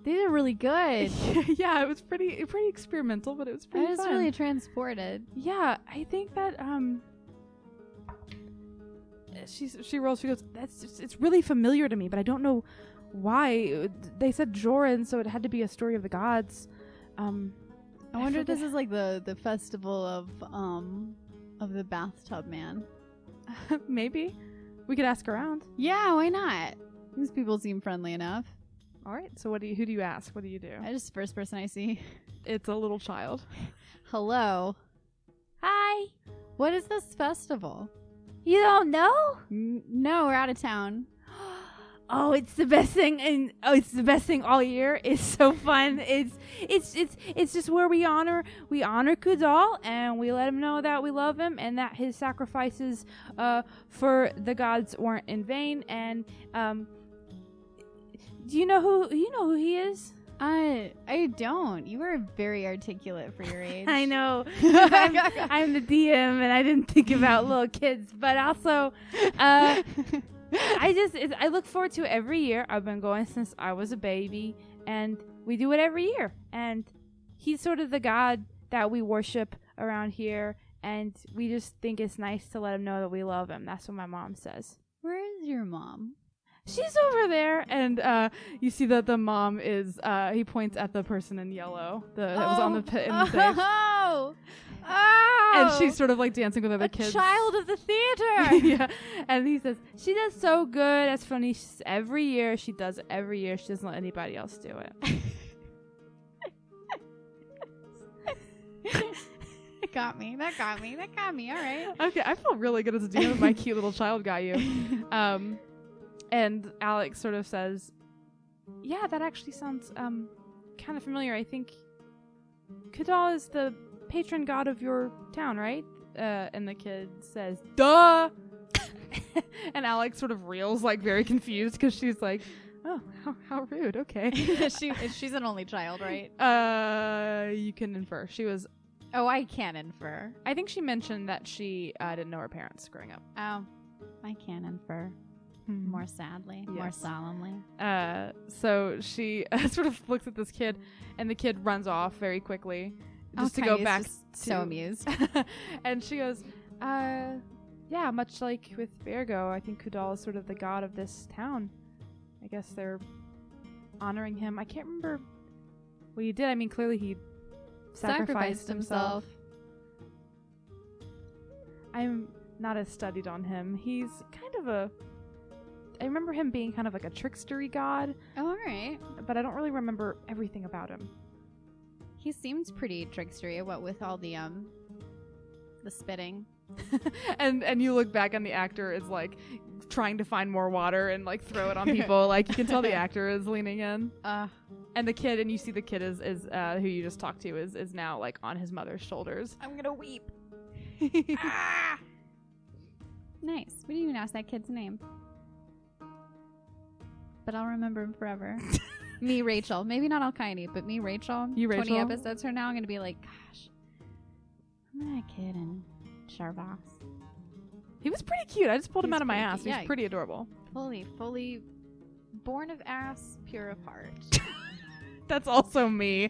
Speaker 2: did really good.
Speaker 1: Yeah, it was pretty experimental, but it was pretty fun. I was
Speaker 2: really transported.
Speaker 1: Yeah, I think that she rolls. She goes, it's really familiar to me, but I don't know why. They said Joran, so it had to be a story of the gods.
Speaker 2: I wonder if this is like the festival of the bathtub man.
Speaker 1: Maybe we could ask around.
Speaker 2: Yeah, why not? These people seem friendly enough.
Speaker 1: All right, so who do you ask? What do you do?
Speaker 2: I just first person I see.
Speaker 1: It's a little child.
Speaker 2: Hello.
Speaker 3: Hi.
Speaker 2: What is this festival?
Speaker 3: You don't know?
Speaker 2: No, we're out of town.
Speaker 3: Oh, it's the best thing, and it's the best thing all year. It's so fun. It's just where we honor Khudall, and we let him know that we love him and that his sacrifices for the gods weren't in vain. And do you know who he is?
Speaker 2: I don't. You are very articulate for your age.
Speaker 3: I know. I'm the DM, and I didn't think about little kids, but also, I look forward to it every year. I've been going since I was a baby, and we do it every year. And he's sort of the god that we worship around here, and we just think it's nice to let him know that we love him. That's what my mom says.
Speaker 2: Where is your mom?
Speaker 1: She's over there, and you see that the mom is. He points at the person in yellow that was on the pit in the stage.
Speaker 2: Oh!
Speaker 1: And she's sort of dancing with other kids.
Speaker 2: Child of the theater.
Speaker 1: Yeah. And he says, she does so good. That's funny. Every year. She does it every year. She doesn't let anybody else do it.
Speaker 2: That got me. All right.
Speaker 1: Okay, I feel really good as a DM if my cute little child got you. And Alex sort of says, yeah, that actually sounds kind of familiar. I think Khudall is the patron god of your town, right? And the kid says, duh! And Alex sort of reels, very confused, because she's like, oh, how rude, okay.
Speaker 2: She's an only child, right?
Speaker 1: You can infer. She was...
Speaker 2: Oh, I can infer.
Speaker 1: I think she mentioned that she didn't know her parents growing up.
Speaker 2: Oh, I can infer. More sadly,
Speaker 1: yes.
Speaker 2: More solemnly.
Speaker 1: So she sort of looks at this kid, and the kid runs off very quickly, just to go back.
Speaker 2: So amused.
Speaker 1: And she goes, yeah, much like with Virgo, I think Khudall is sort of the god of this town. I guess they're honoring him. I can't remember what he did. I mean, clearly he sacrificed himself. I'm not as studied on him. He's kind of I remember him being kind of like a trickstery god.
Speaker 2: Oh, all right.
Speaker 1: But I don't really remember everything about him.
Speaker 2: He seems pretty trickstery, what with all the spitting.
Speaker 1: and you look back and the actor is trying to find more water and throw it on people. You can tell the actor is leaning in. And the kid, and you see the kid is who you just talked to is now on his mother's shoulders.
Speaker 2: I'm gonna weep. Ah! Nice. We didn't even ask that kid's name. But I'll remember him forever. Me, Rachel. Maybe not Alkyone, but me, Rachel.
Speaker 1: You, Rachel?
Speaker 2: 20 episodes from now, I'm going to be like, gosh, remember that kid in Sharvoss?
Speaker 1: He was pretty cute. I just pulled him
Speaker 2: He's
Speaker 1: out of my
Speaker 2: pretty
Speaker 1: ass.
Speaker 2: cute.
Speaker 1: He
Speaker 2: Yeah.
Speaker 1: was pretty adorable.
Speaker 2: Fully born of ass, pure of heart.
Speaker 1: That's also me.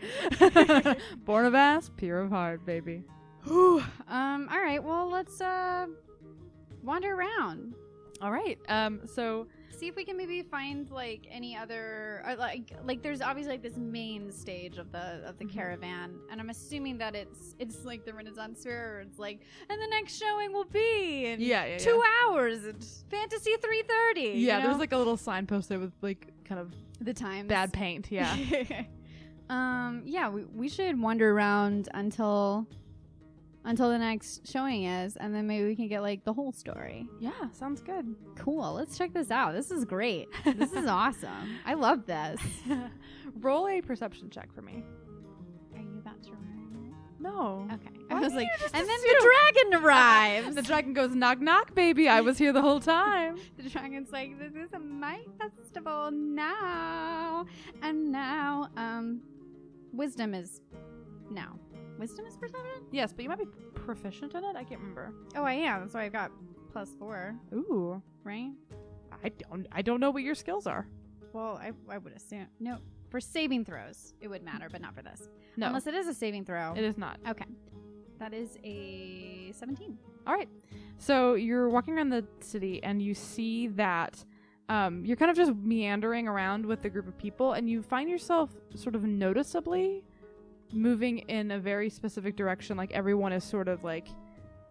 Speaker 1: Born of ass, pure of heart, baby.
Speaker 2: All right. Well, let's wander around.
Speaker 1: All right. So
Speaker 2: See if we can maybe find like any other like there's obviously like this main stage of the caravan, and I'm assuming that it's like the Renaissance Fair, or it's like, and the next showing will be in 2 hours at Fantasy 3:30.
Speaker 1: yeah, there's like a little signpost there with like kind of
Speaker 2: the time
Speaker 1: bad paint. Yeah.
Speaker 2: Yeah, we should wander around until the next showing is, and then maybe we can get like the whole story.
Speaker 1: Yeah, sounds good.
Speaker 2: Cool. Let's check this out. This is great. This is awesome. I love this.
Speaker 1: Roll a perception check for me.
Speaker 2: Are you about to run?
Speaker 1: No.
Speaker 2: Okay.
Speaker 1: Why
Speaker 2: I was
Speaker 1: do
Speaker 2: like,
Speaker 1: you just
Speaker 2: and then
Speaker 1: assume?
Speaker 2: the dragon arrives.
Speaker 1: The dragon goes, knock, knock, baby. I was here the whole time.
Speaker 2: The dragon's like, this is my festival now. And now, wisdom is now. Wisdom is perception?
Speaker 1: Yes, but you might be proficient in it. I can't remember.
Speaker 2: Oh, I am. That's why I got +4,
Speaker 1: Ooh.
Speaker 2: right?
Speaker 1: I don't know what your skills are.
Speaker 2: Well, I would assume. No, for saving throws, it would matter, but not for this.
Speaker 1: No.
Speaker 2: Unless it is a saving throw.
Speaker 1: It is not.
Speaker 2: Okay. That is a 17.
Speaker 1: All right. So you're walking around the city and you see that you're kind of just meandering around with the group of people, and you find yourself sort of noticeably moving in a very specific direction. Like everyone is sort of like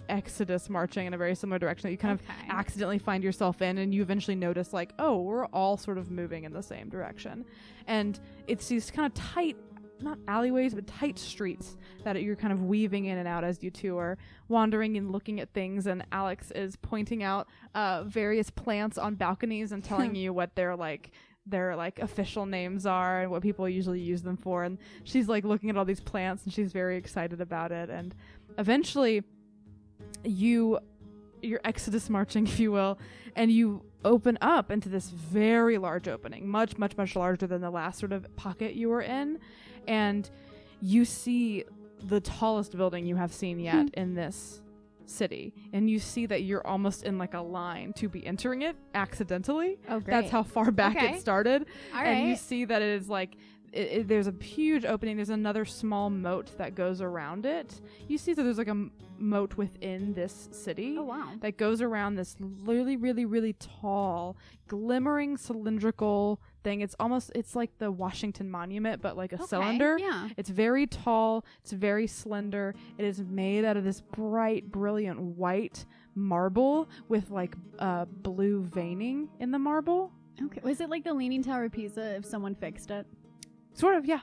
Speaker 1: exodus marching in a very similar direction that you kind of accidentally find yourself in, and you eventually notice like, oh, we're all sort of moving in the same direction. And it's these kind of tight, not alleyways, but tight streets that you're kind of weaving in and out as you two are wandering and looking at things. And Alex is pointing out various plants on balconies and telling you what their official names are and what people usually use them for. And she's like looking at all these plants and she's very excited about it. And eventually you're exodus marching, if you will, and you open up into this very large opening, much, much, much larger than the last sort of pocket you were in. And you see the tallest building you have seen yet in this city, and you see that you're almost in like a line to be entering it accidentally.
Speaker 2: Oh, great.
Speaker 1: That's how far back it started.
Speaker 2: All
Speaker 1: and
Speaker 2: right.
Speaker 1: you see that it is like there's a huge opening. There's another small moat that goes around it. You see that there's like a moat within this city.
Speaker 2: Oh, wow.
Speaker 1: That goes around this really, really, really tall, glimmering cylindrical thing. It's like the Washington Monument, but like a cylinder.
Speaker 2: Yeah.
Speaker 1: It's very tall. It's very slender. It is made out of this bright, brilliant white marble with like blue veining in the marble.
Speaker 2: Okay. Was it like the Leaning Tower of Pisa if someone fixed it?
Speaker 1: Sort of, yeah.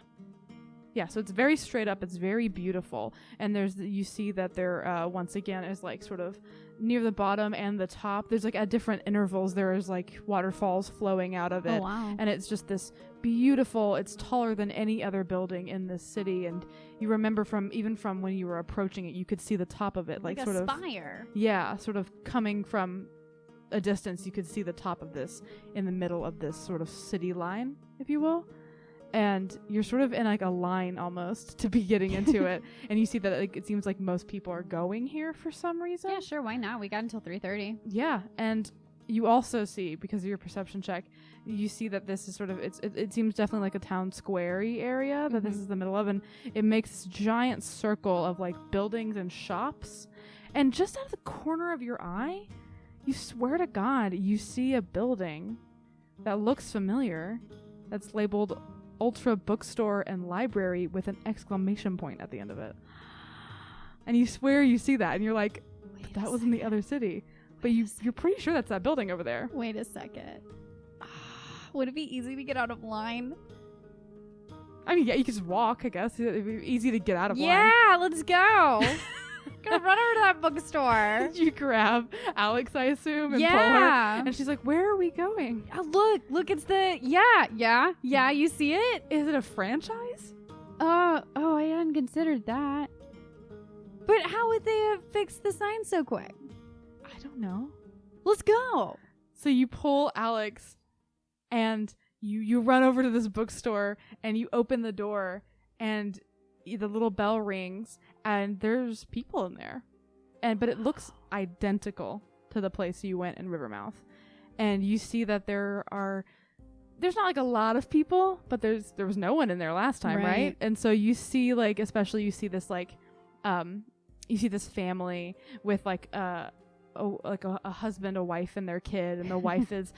Speaker 1: Yeah, so it's very straight up. It's very beautiful. And you see that there, once again, is like sort of near the bottom and the top. There's like at different intervals, there is like waterfalls flowing out of it.
Speaker 2: Oh, wow.
Speaker 1: And it's just this beautiful, it's taller than any other building in this city. And you remember from when you were approaching it, you could see the top of it. Like
Speaker 2: a
Speaker 1: sort of
Speaker 2: spire.
Speaker 1: Yeah, sort of coming from a distance, you could see the top of this in the middle of this sort of city line, if you will. And you're sort of in like a line almost to be getting into it. And you see that like, it seems like most people are going here for some reason.
Speaker 2: Yeah, sure. Why not? We got until 3:30.
Speaker 1: Yeah. And you also see, because of your perception check, you see that this is sort of, it seems definitely like a town square-y area that this is the middle of. And it makes this giant circle of like buildings and shops. And just out of the corner of your eye, you swear to God, you see a building that looks familiar that's labeled Ultra Bookstore and Library with an exclamation point at the end of it. And you swear you see that, and you're like, but that was in the other city. But you're pretty sure that's that building over there.
Speaker 2: Wait a second. Would it be easy to get out of line?
Speaker 1: I mean, yeah, you can just walk, I guess. It'd be easy to get out of line.
Speaker 2: Yeah, let's go. Gonna run over to that bookstore.
Speaker 1: You grab Alex, I assume, and pull her. And she's like, where are we going?
Speaker 2: Oh, look, it's the, yeah, you see it?
Speaker 1: Is it a franchise?
Speaker 2: Oh, I hadn't considered that. But how would they have fixed the sign so quick?
Speaker 1: I don't know.
Speaker 2: Let's go.
Speaker 1: So you pull Alex, and you run over to this bookstore, and you open the door, and the little bell rings, and there's people in there, but it looks identical to the place you went in Rivermouth. And you see that there's not like a lot of people, but there was no one in there last time, right? And so you see like, especially you see this like, you see this family with like a husband, a wife, and their kid, and the wife is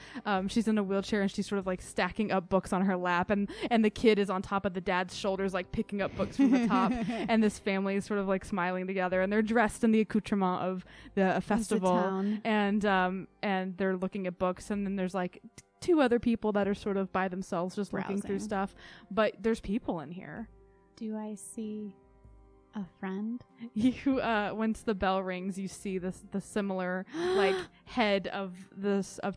Speaker 1: she's in a wheelchair and she's sort of like stacking up books on her lap, and the kid is on top of the dad's shoulders like picking up books from the top, and this family is sort of like smiling together, and they're dressed in the accoutrement of the festival, and they're looking at books, and then there's like two other people that are sort of by themselves just looking through stuff, but there's people in here.
Speaker 2: Do I see a friend?
Speaker 1: You once the bell rings, you see the similar like head of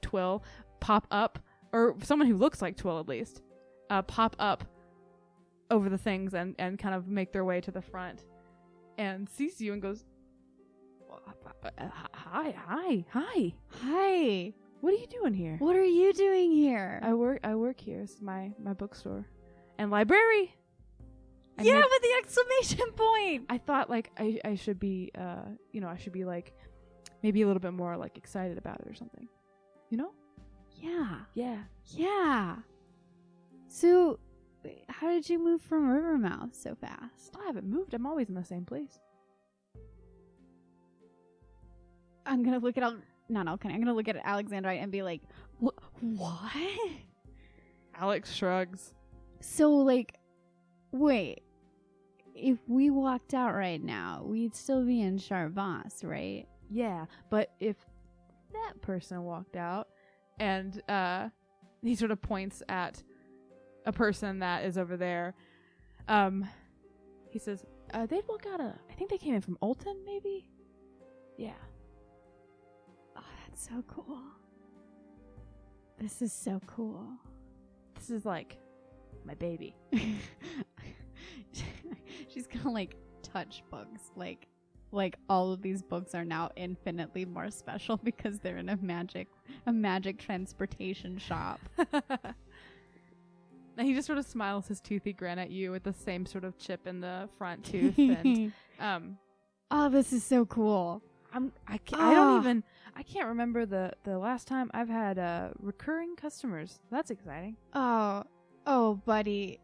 Speaker 1: Twill pop up, or someone who looks like Twill at least, pop up over the things and kind of make their way to the front, and sees you and goes, hi. What are you doing here?
Speaker 2: What are you doing here?
Speaker 1: I work here. This is my bookstore and library.
Speaker 2: With the exclamation point.
Speaker 1: I thought like I should be I should be like maybe a little bit more like excited about it or something. You know?
Speaker 2: Yeah. So how did you move from Rivermouth so fast?
Speaker 1: I haven't moved. I'm always in the same place.
Speaker 2: I'm gonna look at I'm gonna look at Alexandrite and be like, what?
Speaker 1: Alex shrugs.
Speaker 2: So like, wait. If we walked out right now, we'd still be in Sharvoss, right?
Speaker 1: Yeah, but if that person walked out, and he sort of points at a person that is over there, he says, they'd walk out I think they came in from Olton, maybe? Yeah.
Speaker 2: Oh, that's so cool. This is so cool.
Speaker 1: This is like my baby.
Speaker 2: She's gonna like touch books, like all of these books are now infinitely more special because they're in a magic transportation shop.
Speaker 1: And he just sort of smiles his toothy grin at you with the same sort of chip in the front tooth. And
Speaker 2: oh, this is so cool.
Speaker 1: I can't remember the last time I've had recurring customers. That's exciting.
Speaker 2: Oh, buddy.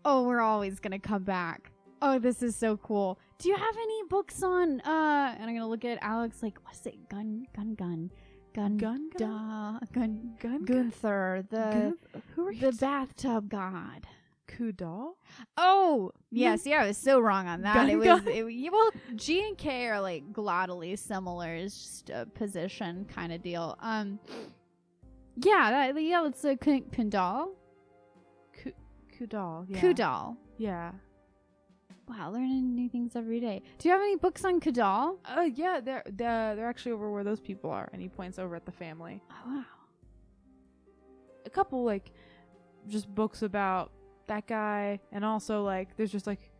Speaker 2: Oh, we're always gonna come back. Oh, this is so cool. Do you have any books on and I'm gonna look at Alex like, what's it? Gunther,
Speaker 1: who are you?
Speaker 2: The bathtub god.
Speaker 1: Khudall?
Speaker 2: Oh, yes, I was so wrong on that. Well, G and K are like glottally similar. It's just a position kind of deal. It's a Khudall.
Speaker 1: Khudall, yeah.
Speaker 2: Khudall.
Speaker 1: Yeah.
Speaker 2: Wow, learning new things every day. Do you have any books on Khudall?
Speaker 1: Yeah, they're actually over where those people are, and he points over at the family.
Speaker 2: Oh, wow.
Speaker 1: A couple, like, just books about that guy, and also, like, there's just, like,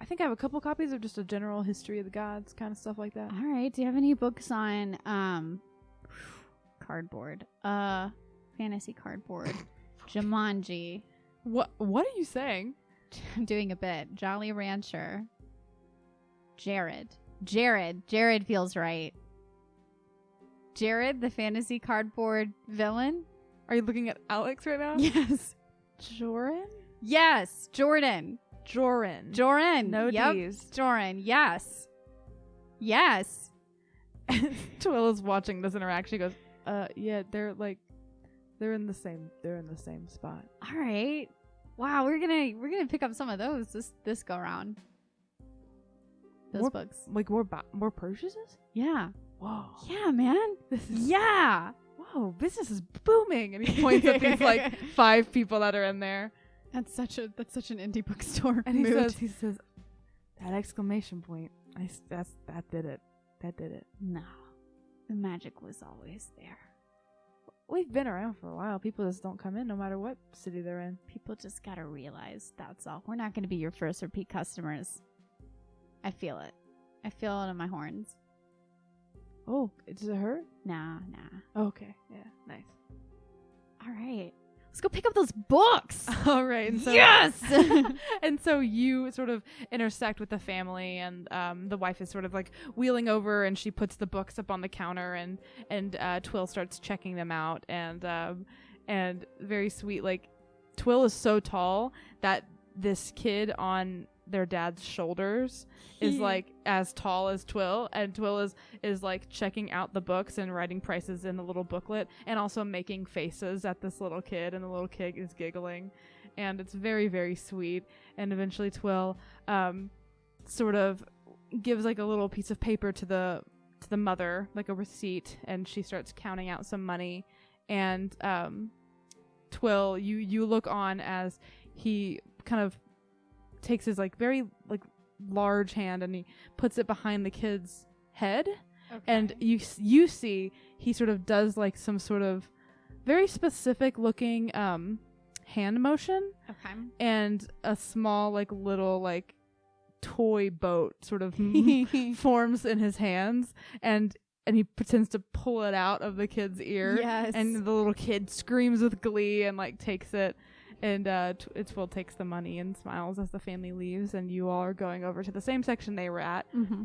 Speaker 1: I think I have a couple copies of just a general history of the gods, kind of stuff like that.
Speaker 2: All right. Do you have any books on, cardboard? Fantasy cardboard. Jumanji.
Speaker 1: What are you saying?
Speaker 2: I'm doing a bit. Jolly Rancher. Jared feels right. Jared, the fantasy cardboard villain.
Speaker 1: Are you looking at Alex right now?
Speaker 2: Yes.
Speaker 1: Joran?
Speaker 2: Yes. Joran.
Speaker 1: No D's.
Speaker 2: Joran. Yes.
Speaker 1: Twill is watching this interaction. He goes, yeah, they're in the same spot.
Speaker 2: All right. Wow, we're gonna pick up some of those this go round. Those books.
Speaker 1: Like more purchases?
Speaker 2: Yeah.
Speaker 1: Whoa.
Speaker 2: Yeah, man. Yeah.
Speaker 1: Whoa, business is booming. And he points at these like 5 people that are in there.
Speaker 2: That's such an indie bookstore.
Speaker 1: And he says, that exclamation point. That did it.
Speaker 2: No. The magic was always there.
Speaker 1: We've been around for a while. People just don't come in no matter what city they're in.
Speaker 2: People just gotta realize that's all. We're not gonna be your first repeat customers. I feel it. I feel it in my horns.
Speaker 1: Oh, does it hurt?
Speaker 2: Nah.
Speaker 1: Okay. Yeah, nice.
Speaker 2: All right. let's go pick up those books.
Speaker 1: All right. And so,
Speaker 2: Yes.
Speaker 1: and so you sort of intersect with the family, and the wife is sort of like wheeling over, and she puts the books up on the counter, and Twill starts checking them out, and very sweet. Like, Twill is so tall that this kid on their dad's shoulders is like as tall as Twill, and Twill is like checking out the books and writing prices in the little booklet, and also making faces at this little kid, and the little kid is giggling, and it's very, very sweet. And eventually Twill sort of gives like a little piece of paper to the mother, like a receipt, and she starts counting out some money, and Twill, you look on as he kind of takes his like very like large hand and he puts it behind the kid's head. Okay. And you see he sort of does like some sort of very specific looking hand motion.
Speaker 2: Okay.
Speaker 1: And a small like little like toy boat sort of forms in his hands, and he pretends to pull it out of the kid's ear.
Speaker 2: Yes.
Speaker 1: And the little kid screams with glee and like takes it. And Twill takes the money and smiles as the family leaves, and you all are going over to the same section they were at.
Speaker 2: Mm-hmm.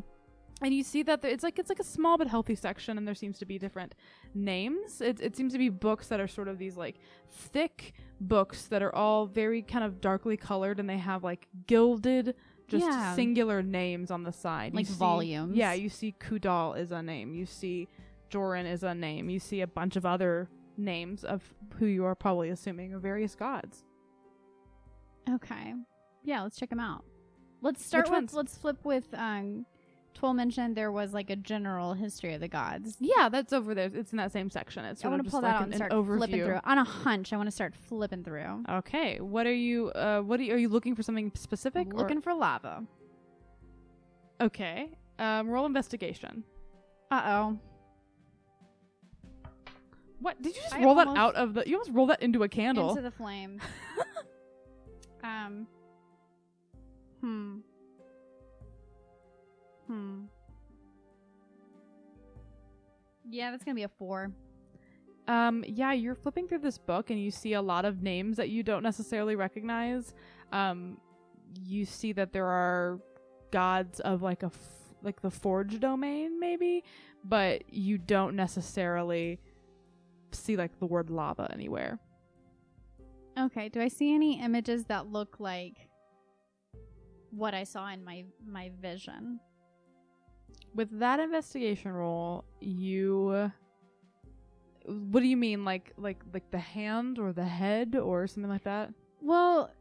Speaker 1: And you see that it's like a small but healthy section, and there seems to be different names. It seems to be books that are sort of these like thick books that are all very kind of darkly colored, and they have like gilded singular names on the side.
Speaker 2: Like volumes.
Speaker 1: Yeah, you see Khudall is a name. You see Joran is a name. You see a bunch of other names of who you are probably assuming are various gods.
Speaker 2: Okay. Yeah, let's check them out. Let's flip with Twill mentioned there was like a general history of the gods.
Speaker 1: Yeah, that's over there. It's in that same section. It's
Speaker 2: I want to pull that out and start flipping through. On a hunch, I want to start flipping through.
Speaker 1: Okay. What are you are you looking for something specific?
Speaker 2: Looking for lava.
Speaker 1: Okay. Roll investigation.
Speaker 2: Uh-oh.
Speaker 1: What? Did you just roll that out of the... You almost rolled that into a candle.
Speaker 2: Into the flame. Yeah, that's going to be a 4.
Speaker 1: Yeah, you're flipping through this book and you see a lot of names that you don't necessarily recognize. You see that there are gods of like the Forge domain, maybe, but you don't necessarily see like the word lava anywhere.
Speaker 2: Okay, do I see any images that look like what I saw in my vision?
Speaker 1: With that investigation roll, what do you mean, like the hand or the head or something like that?
Speaker 2: Well,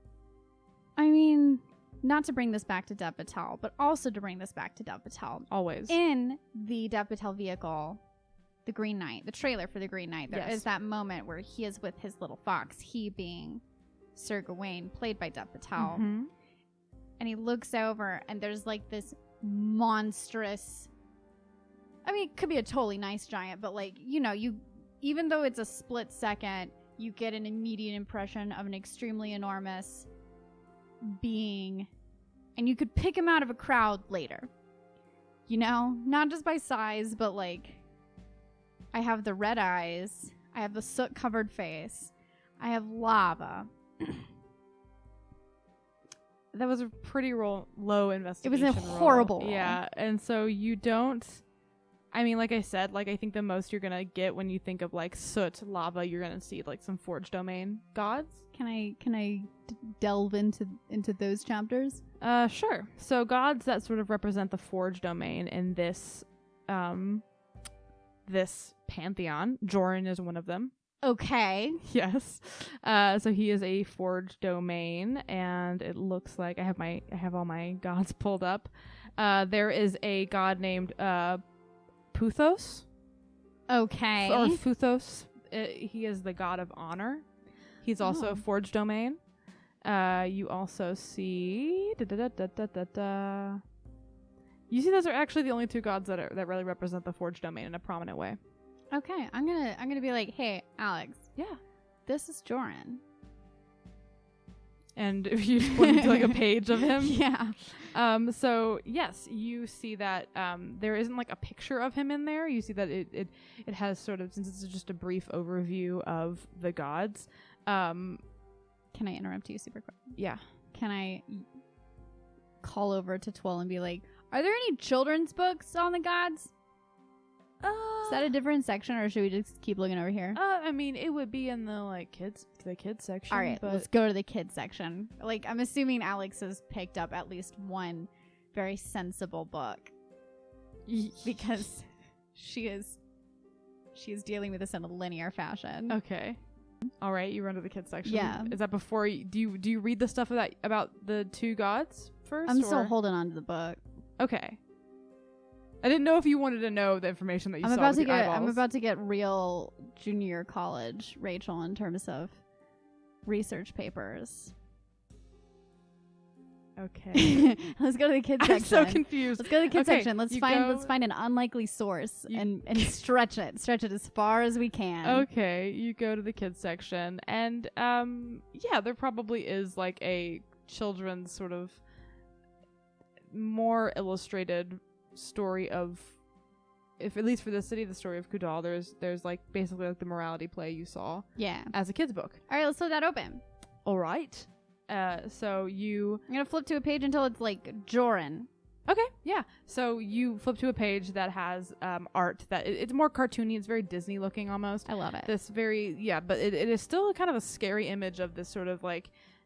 Speaker 2: I mean, not to bring this back to Dev Patel, but also to bring this back to Dev Patel.
Speaker 1: Always.
Speaker 2: In the Dev Patel vehicle, the Green Knight, the trailer for the Green Knight, there is that moment where he is with his little fox, he being Sir Gawain, played by Dev Patel.
Speaker 1: Mm-hmm.
Speaker 2: And he looks over and there's like this monstrous, I mean, it could be a totally nice giant, but like, even though it's a split second, you get an immediate impression of an extremely enormous being, and you could pick him out of a crowd later. Not just by size, but like, I have the red eyes, I have the soot-covered face, I have lava.
Speaker 1: That was a pretty low investigation.
Speaker 2: It was a horrible roll.
Speaker 1: Yeah, and so you don't... I mean, like I said, like I think the most you're gonna get when you think of like soot, lava, you're gonna see like some Forge domain gods.
Speaker 2: Can I delve into those chapters?
Speaker 1: Sure. So gods that sort of represent the Forge domain in this pantheon. Joran is one of them.
Speaker 2: Okay.
Speaker 1: Yes. So he is a Forge domain, and it looks like I have all my gods pulled up. There is a god named Puthos.
Speaker 2: Okay.
Speaker 1: Or Futhos. He is the god of honor. He's also a Forge domain. You also see... You see those are actually the only two gods that really represent the Forge domain in a prominent way.
Speaker 2: Okay, I'm gonna be like, hey, Alex.
Speaker 1: Yeah.
Speaker 2: This is Joran.
Speaker 1: And if you point to like a page of him.
Speaker 2: Yeah.
Speaker 1: So yes, you see that there isn't like a picture of him in there. You see that it has sort of, since it's just a brief overview of the gods,
Speaker 2: Can I interrupt you super quick?
Speaker 1: Yeah.
Speaker 2: Can I call over to Twill and be like, are there any children's books on the gods? Is that a different section, or should we just keep looking over here?
Speaker 1: I mean, it would be in the kids section.
Speaker 2: All right,
Speaker 1: but
Speaker 2: let's go to the kids section. I'm assuming Alex has picked up at least one very sensible book because she is dealing with this in a linear fashion.
Speaker 1: Okay. All right, you run to the kids section.
Speaker 2: Yeah.
Speaker 1: Is that before you do you read the stuff about the two gods first?
Speaker 2: I'm still holding on to the book.
Speaker 1: Okay. I didn't know if you wanted to know the information that you saw with your eyeballs.
Speaker 2: I'm about to get real junior college Rachel in terms of research papers.
Speaker 1: Okay.
Speaker 2: Let's go to the kids
Speaker 1: I'm
Speaker 2: section.
Speaker 1: so confused.
Speaker 2: Let's go to the kids
Speaker 1: Okay,
Speaker 2: section. Let's find an unlikely source and stretch it as far as we can.
Speaker 1: Okay, you go to the kids section, and yeah, there probably is a children's sort of more illustrated story of, if at least for the city, the story of Khudall. There's basically the morality play you saw.
Speaker 2: Yeah.
Speaker 1: As a kid's book.
Speaker 2: All right, let's flip that open.
Speaker 1: All right. So you.
Speaker 2: I'm gonna flip to a page until it's Joran.
Speaker 1: Okay, yeah. So you flip to a page that has art that it's more cartoony. It's very Disney looking almost.
Speaker 2: I love it.
Speaker 1: But it is still kind of a scary image of this sort of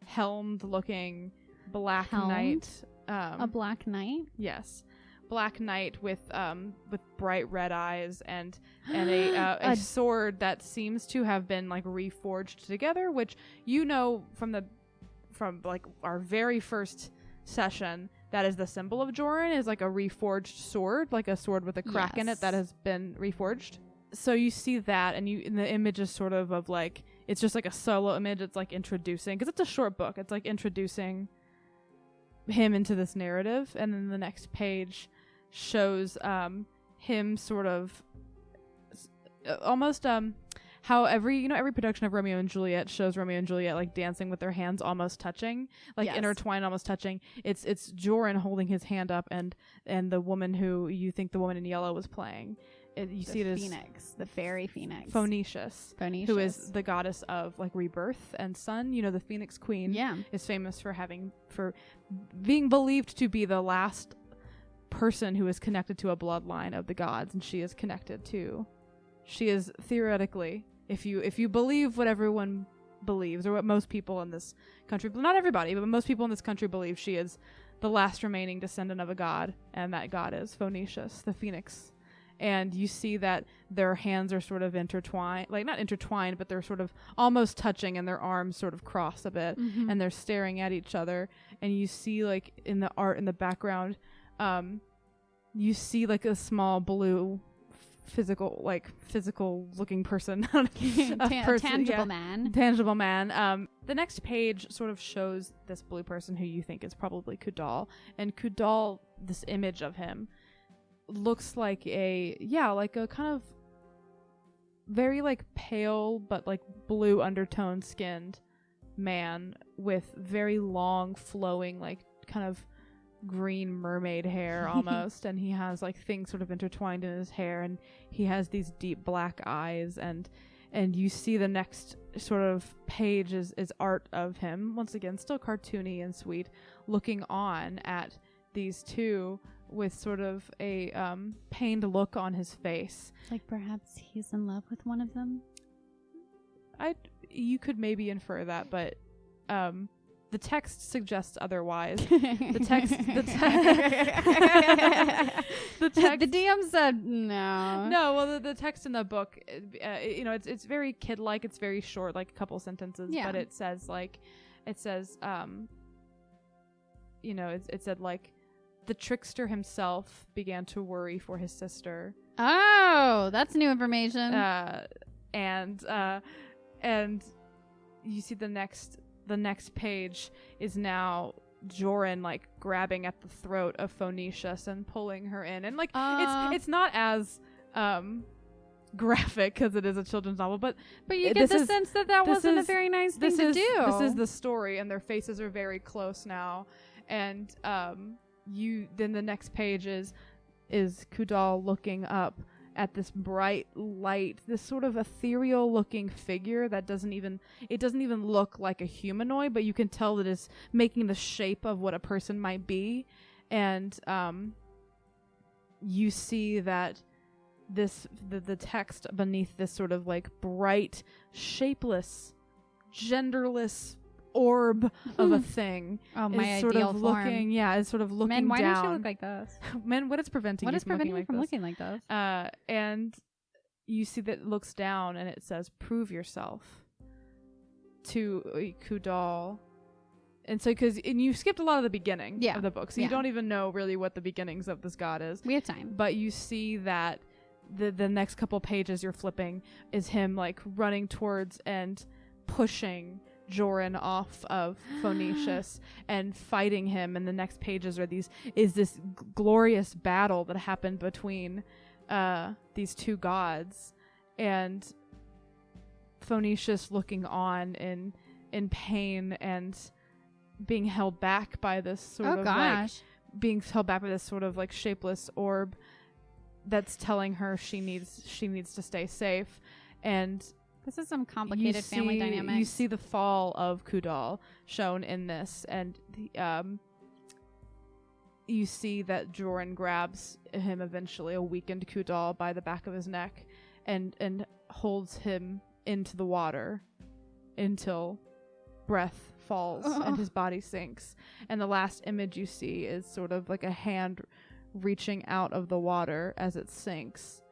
Speaker 1: helmed looking black knight.
Speaker 2: A black knight?
Speaker 1: Yes. Black knight with bright red eyes and a sword that seems to have been reforged together, which from our very first session, that is the symbol of Joran, is a reforged sword, a sword with a crack in it that has been reforged. So you see that, and the image is sort of it's just a solo image. It's introducing, because it's a short book. It's introducing him into this narrative, and then the next page shows him sort of almost how every production of Romeo and Juliet shows Romeo and Juliet dancing with their hands almost touching, intertwined, almost touching. It's Joran holding his hand up, and the woman who you think the woman in yellow was playing. You see it as
Speaker 2: Phoenix, the fairy Phoenix,
Speaker 1: Phoenicius, who is the goddess of rebirth and sun. The Phoenix Queen is famous for being believed to be the last person who is connected to a bloodline of the gods, and she is theoretically, if you believe what everyone believes, or what most people in this country, not everybody, but most people in this country believe, she is the last remaining descendant of a god, and that god is Phoenicius, the phoenix. And you see that their hands are sort of intertwined, not intertwined, but they're sort of almost touching, and their arms sort of cross a bit, and they're staring at each other. And you see in the art in the background, you see a small blue physical looking person,
Speaker 2: tangible
Speaker 1: man. The next page sort of shows this blue person who you think is probably Khudall, and Khudall, this image of him looks like a kind of very pale but blue undertone skinned man with very long flowing kind of green mermaid hair almost, and he has things sort of intertwined in his hair, and he has these deep black eyes, and you see the next sort of page is art of him, once again still cartoony and sweet, looking on at these two with sort of a pained look on his face,
Speaker 2: perhaps he's in love with one of them.
Speaker 1: You could maybe infer that, but the text suggests otherwise. The
Speaker 2: DM said no.
Speaker 1: No, well, the text in the book, it's very kid-like. It's very short, a couple sentences, but it says it said the trickster himself began to worry for his sister.
Speaker 2: Oh, that's new information.
Speaker 1: And you see the next page is now Joran grabbing at the throat of Phoenicius and pulling her in, and it's not as graphic because it is a children's novel, but
Speaker 2: you get the sense that wasn't a very nice thing to do.
Speaker 1: This is the story, and their faces are very close now, and then the next page is Khudall looking up at this bright light, this sort of ethereal looking figure that doesn't even look like a humanoid, but you can tell that it's making the shape of what a person might be. And you see that the text beneath this sort of like bright, shapeless, genderless orb of a thing
Speaker 2: my
Speaker 1: is sort
Speaker 2: ideal
Speaker 1: of
Speaker 2: form.
Speaker 1: looking, is sort of looking
Speaker 2: Men, why
Speaker 1: down.
Speaker 2: don't you look like this?
Speaker 1: Men, what is preventing
Speaker 2: What
Speaker 1: you
Speaker 2: is preventing you from
Speaker 1: like this?
Speaker 2: looking like this?
Speaker 1: And you see that it looks down and it says, "Prove yourself," to Khudall. And so, and you skipped a lot of the beginning of the book, so you don't even know really what the beginnings of this god is.
Speaker 2: We have time.
Speaker 1: But you see that the next couple pages you're flipping is him like running towards and pushing Joran off of Phoenicius and fighting him. And the next pages are this glorious battle that happened between these two gods, and Phoenicius looking on in pain and being held back by this sort of like shapeless orb that's telling her she needs to stay safe. And
Speaker 2: this is some complicated family dynamics.
Speaker 1: You see the fall of Khudall shown in this, and you see that Joran grabs him eventually, a weakened Khudall, by the back of his neck and holds him into the water until breath falls and his body sinks. And the last image you see is sort of like a hand reaching out of the water as it sinks.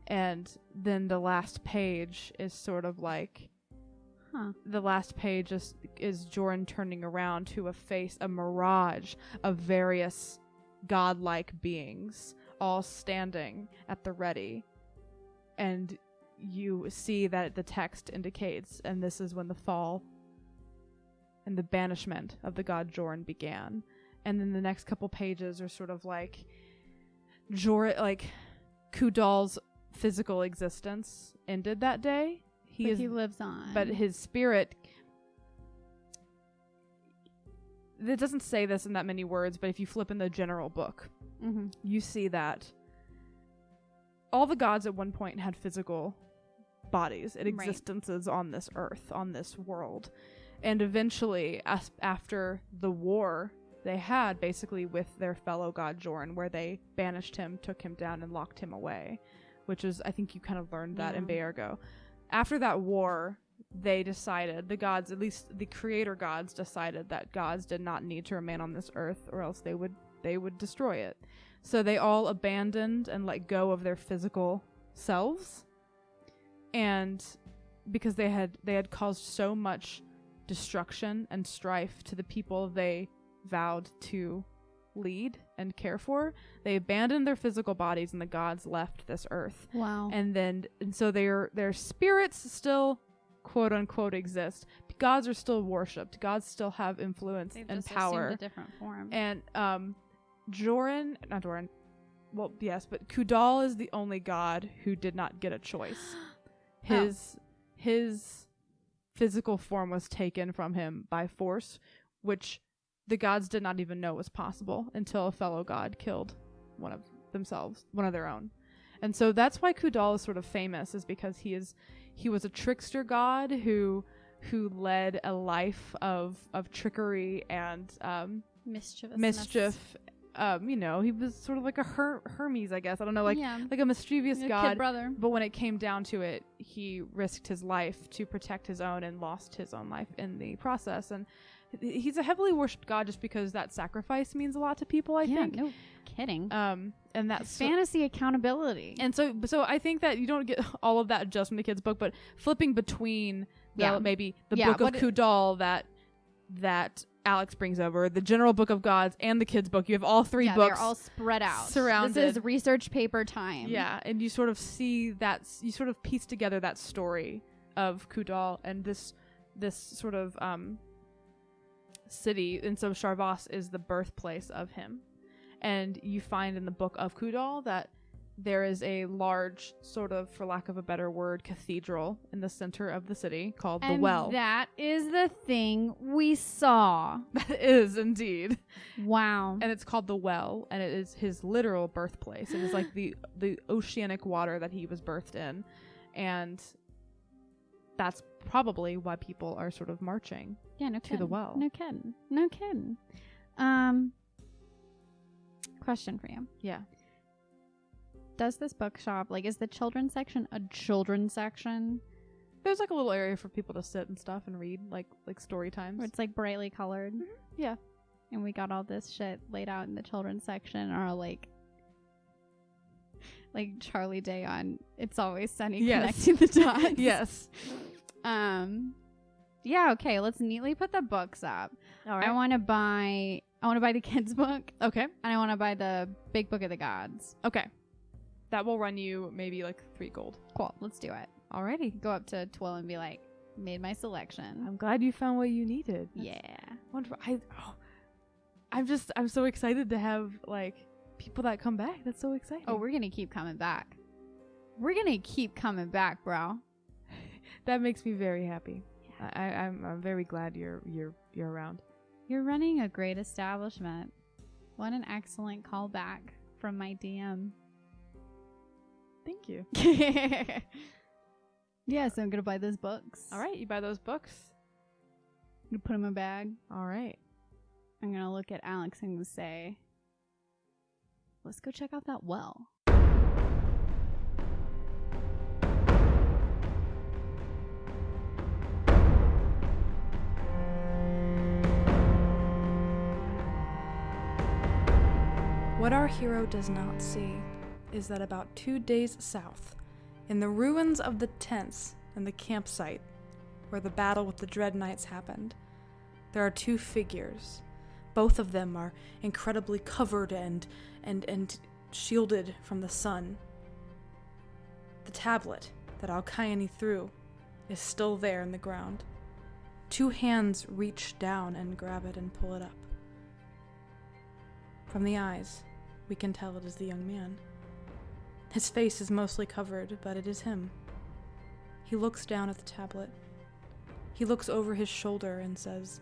Speaker 1: And then the last page is sort of like the last page is Joran turning around to a mirage of various godlike beings all standing at the ready. And you see that the text indicates, and this is when the fall and the banishment of the god Joran began. And then the next couple pages are sort of like Khudall's physical existence ended that day.
Speaker 2: He lives on.
Speaker 1: But his spirit, it doesn't say this in that many words, but if you flip in the general book, you see that all the gods at one point had physical bodies and existences on this earth, on this world. And eventually, after the war they had basically with their fellow god Joran, where they banished him, took him down, and locked him away, which is, I think you kind of learned that in Baergo. After that war, they decided, the gods, at least the creator gods, decided that gods did not need to remain on this earth, or else they would destroy it. So they all abandoned and let go of their physical selves, and because they had caused so much destruction and strife to the people they vowed to lead and care for, they abandoned their physical bodies and the gods left this earth.
Speaker 2: Wow.
Speaker 1: And so their spirits still quote unquote exist. Gods are still worshipped. Gods still have influence
Speaker 2: They've
Speaker 1: and
Speaker 2: just
Speaker 1: power.
Speaker 2: assumed a different form.
Speaker 1: And but Khudall is the only god who did not get a choice. His physical form was taken from him by force, which the gods did not even know was possible until a fellow god killed one of their own. And so that's why Khudall is sort of famous, is because he was a trickster god who led a life of trickery and mischief. He was sort of like a Hermes, I guess. I don't know, like a mischievous god.
Speaker 2: Kid brother.
Speaker 1: But when it came down to it, he risked his life to protect his own and lost his own life in the process. And he's a heavily worshipped god just because that sacrifice means a lot to people, I think.
Speaker 2: No kidding.
Speaker 1: And that's
Speaker 2: fantasy accountability.
Speaker 1: And so I think that you don't get all of that just from the kids' book, but flipping between maybe the book of Khudall that Alex brings over, the general book of gods, and the kids' book. You have all three books.
Speaker 2: They're all spread out.
Speaker 1: Surrounded.
Speaker 2: This is research paper time.
Speaker 1: Yeah, and you sort of see that, you sort of piece together that story of Khudall and this sort of city. And so Sharvoss is the birthplace of him. And you find in the book of Khudall that there is a large, sort of, for lack of a better word, cathedral in the center of the city called the Well.
Speaker 2: That is the thing we saw.
Speaker 1: That is indeed.
Speaker 2: Wow.
Speaker 1: And it's called the Well, and it is his literal birthplace. It is like the oceanic water that he was birthed in, and that's probably why people are sort of marching to the Well.
Speaker 2: No kidding. Question for you.
Speaker 1: Yeah.
Speaker 2: Does this bookshop, like, is the children's section a children's section?
Speaker 1: There's like a little area for people to sit and stuff and read, like story times.
Speaker 2: Where it's like brightly colored?
Speaker 1: Mm-hmm. Yeah.
Speaker 2: And we got all this shit laid out in the children's section, or like Charlie Day on It's Always Sunny, connecting the dots.
Speaker 1: Yes.
Speaker 2: Yeah, okay, let's neatly put the books up.
Speaker 1: All right.
Speaker 2: I want to buy the kids book.
Speaker 1: Okay.
Speaker 2: And I want to buy the Big Book of the Gods.
Speaker 1: Okay. That will run you maybe like 3 gold.
Speaker 2: Cool, let's do it.
Speaker 1: Alrighty.
Speaker 2: Go up to Twill and be like, made my selection.
Speaker 1: I'm glad you found what you needed.
Speaker 2: Yeah.
Speaker 1: Wonderful. I'm so excited to have like people that come back. That's so exciting.
Speaker 2: Oh, we're gonna keep coming back. We're gonna keep coming back, bro.
Speaker 1: That makes me very happy. Yeah. I'm very glad you're around.
Speaker 2: You're running a great establishment. What an excellent callback from my DM.
Speaker 1: Thank you.
Speaker 2: Yeah, so I'm gonna buy those books.
Speaker 1: All right, you buy those books.
Speaker 2: I'm gonna put them in my bag.
Speaker 1: All right.
Speaker 2: I'm gonna look at Alex and say, let's go check out that well.
Speaker 4: What our hero does not see is that about 2 days south, in the ruins of the tents and the campsite where the battle with the Dread Knights happened, there are 2 figures. Both of them are incredibly covered and shielded from the sun. The tablet that Alkyone threw is still there in the ground. 2 hands reach down and grab it and pull it up. From the eyes, we can tell it is the young man. His face is mostly covered, but it is him. He looks down at the tablet. He looks over his shoulder and says,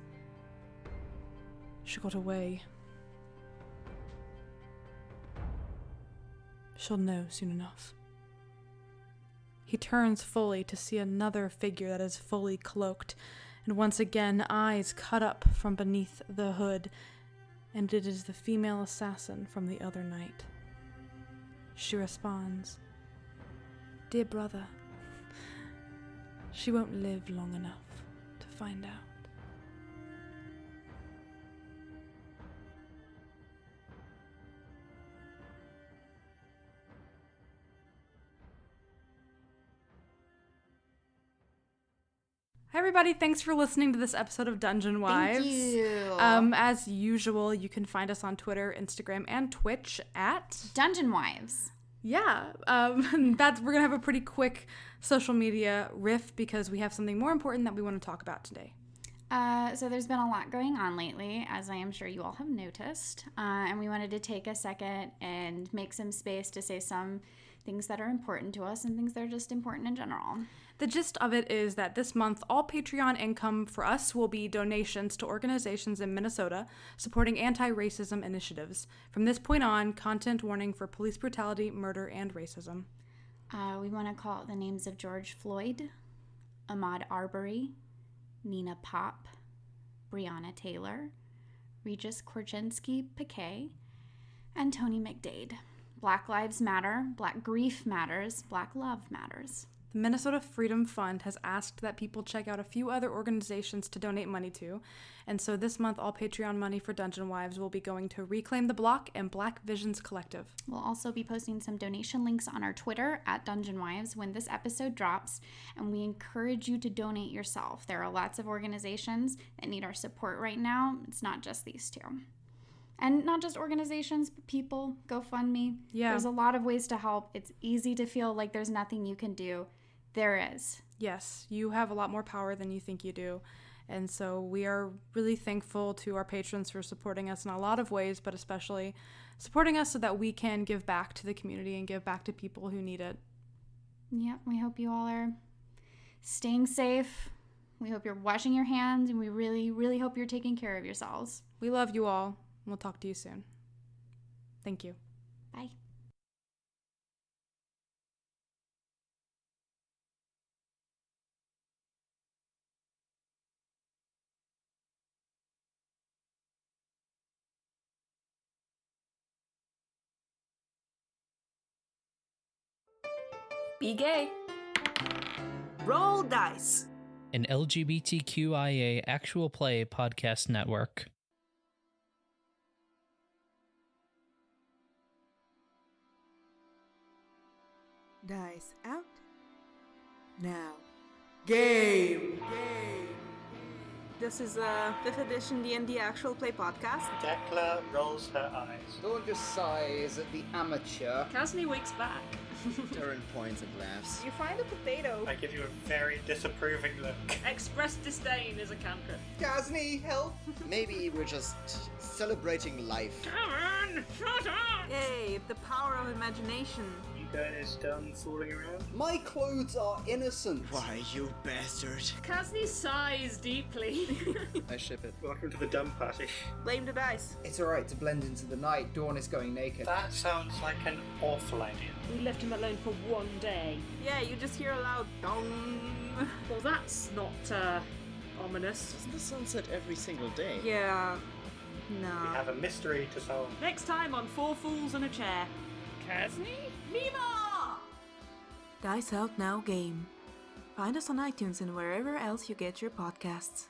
Speaker 4: "She got away. She'll know soon enough." He turns fully to see another figure that is fully cloaked, and once again eyes cut up from beneath the hood, and it is the female assassin from the other night. She responds, "Dear brother, she won't live long enough to find out." Hi everybody, thanks for listening to this episode of Dungeon Wives.
Speaker 2: Thank you.
Speaker 4: As usual, you can find us on Twitter, Instagram, and Twitch at
Speaker 2: Dungeon Wives.
Speaker 4: Yeah, we're gonna have a pretty quick social media riff because we have something more important that we want to talk about today.
Speaker 5: So there's been a lot going on lately, as I am sure you all have noticed, and we wanted to take a second and make some space to say some things that are important to us and things that are just important in general.
Speaker 4: The gist of it is that this month, all Patreon income for us will be donations to organizations in Minnesota supporting anti-racism initiatives. From this point on, content warning for police brutality, murder, and racism.
Speaker 5: We want to call out the names of George Floyd, Ahmaud Arbery, Nina Pop, Breonna Taylor, Regis Korchinski-Piquet, and Tony McDade. Black Lives Matter, Black Grief Matters, Black Love Matters.
Speaker 4: The Minnesota Freedom Fund has asked that people check out a few other organizations to donate money to, and so this month all Patreon money for Dungeon Wives will be going to Reclaim the Block and Black Visions Collective.
Speaker 5: We'll also be posting some donation links on our Twitter at Dungeon Wives when this episode drops, and we encourage you to donate yourself. There are lots of organizations that need our support right now. It's not just these 2. And not just organizations, but people, GoFundMe.
Speaker 4: Yeah.
Speaker 5: There's a lot of ways to help. It's easy to feel like there's nothing you can do. There is.
Speaker 4: Yes, you have a lot more power than you think you do. And so we are really thankful to our patrons for supporting us in a lot of ways, but especially supporting us so that we can give back to the community and give back to people who need it.
Speaker 5: Yeah, we hope you all are staying safe. We hope you're washing your hands, and we really, really hope you're taking care of yourselves.
Speaker 4: We love you all, and we'll talk to you soon. Thank you.
Speaker 5: Bye.
Speaker 6: Be gay. Roll dice.
Speaker 7: An LGBTQIA actual play podcast network.
Speaker 6: Dice out. Now. Game! This is a 5th edition D&D actual play podcast.
Speaker 8: Decla rolls her eyes.
Speaker 9: Gorgeous sighs at the amateur.
Speaker 6: Casney wakes back.
Speaker 9: Darren points and laughs.
Speaker 6: You find a potato.
Speaker 8: I give you a very disapproving look.
Speaker 6: Express disdain is a cantrip.
Speaker 9: Gasney, help! Maybe we're just celebrating life.
Speaker 6: Karen, shut up! Yay, the power of imagination.
Speaker 8: You guys done fooling around?
Speaker 9: My clothes are innocent. Why, you bastard.
Speaker 6: Casney sighs deeply.
Speaker 9: I ship it.
Speaker 8: Welcome to the dumb party.
Speaker 6: Blame the dice.
Speaker 9: It's alright to blend into the night. Dawn is going naked.
Speaker 8: That sounds like an awful idea.
Speaker 6: We left him alone for one day. Yeah, you just hear a loud dong. Well, that's not, ominous.
Speaker 9: Doesn't the sun set every single day?
Speaker 6: Yeah. No.
Speaker 8: We have a mystery to solve.
Speaker 6: Next time on Four Fools and a Chair. Casney? Nima! Dice Out Now game. Find us on iTunes and wherever else you get your podcasts.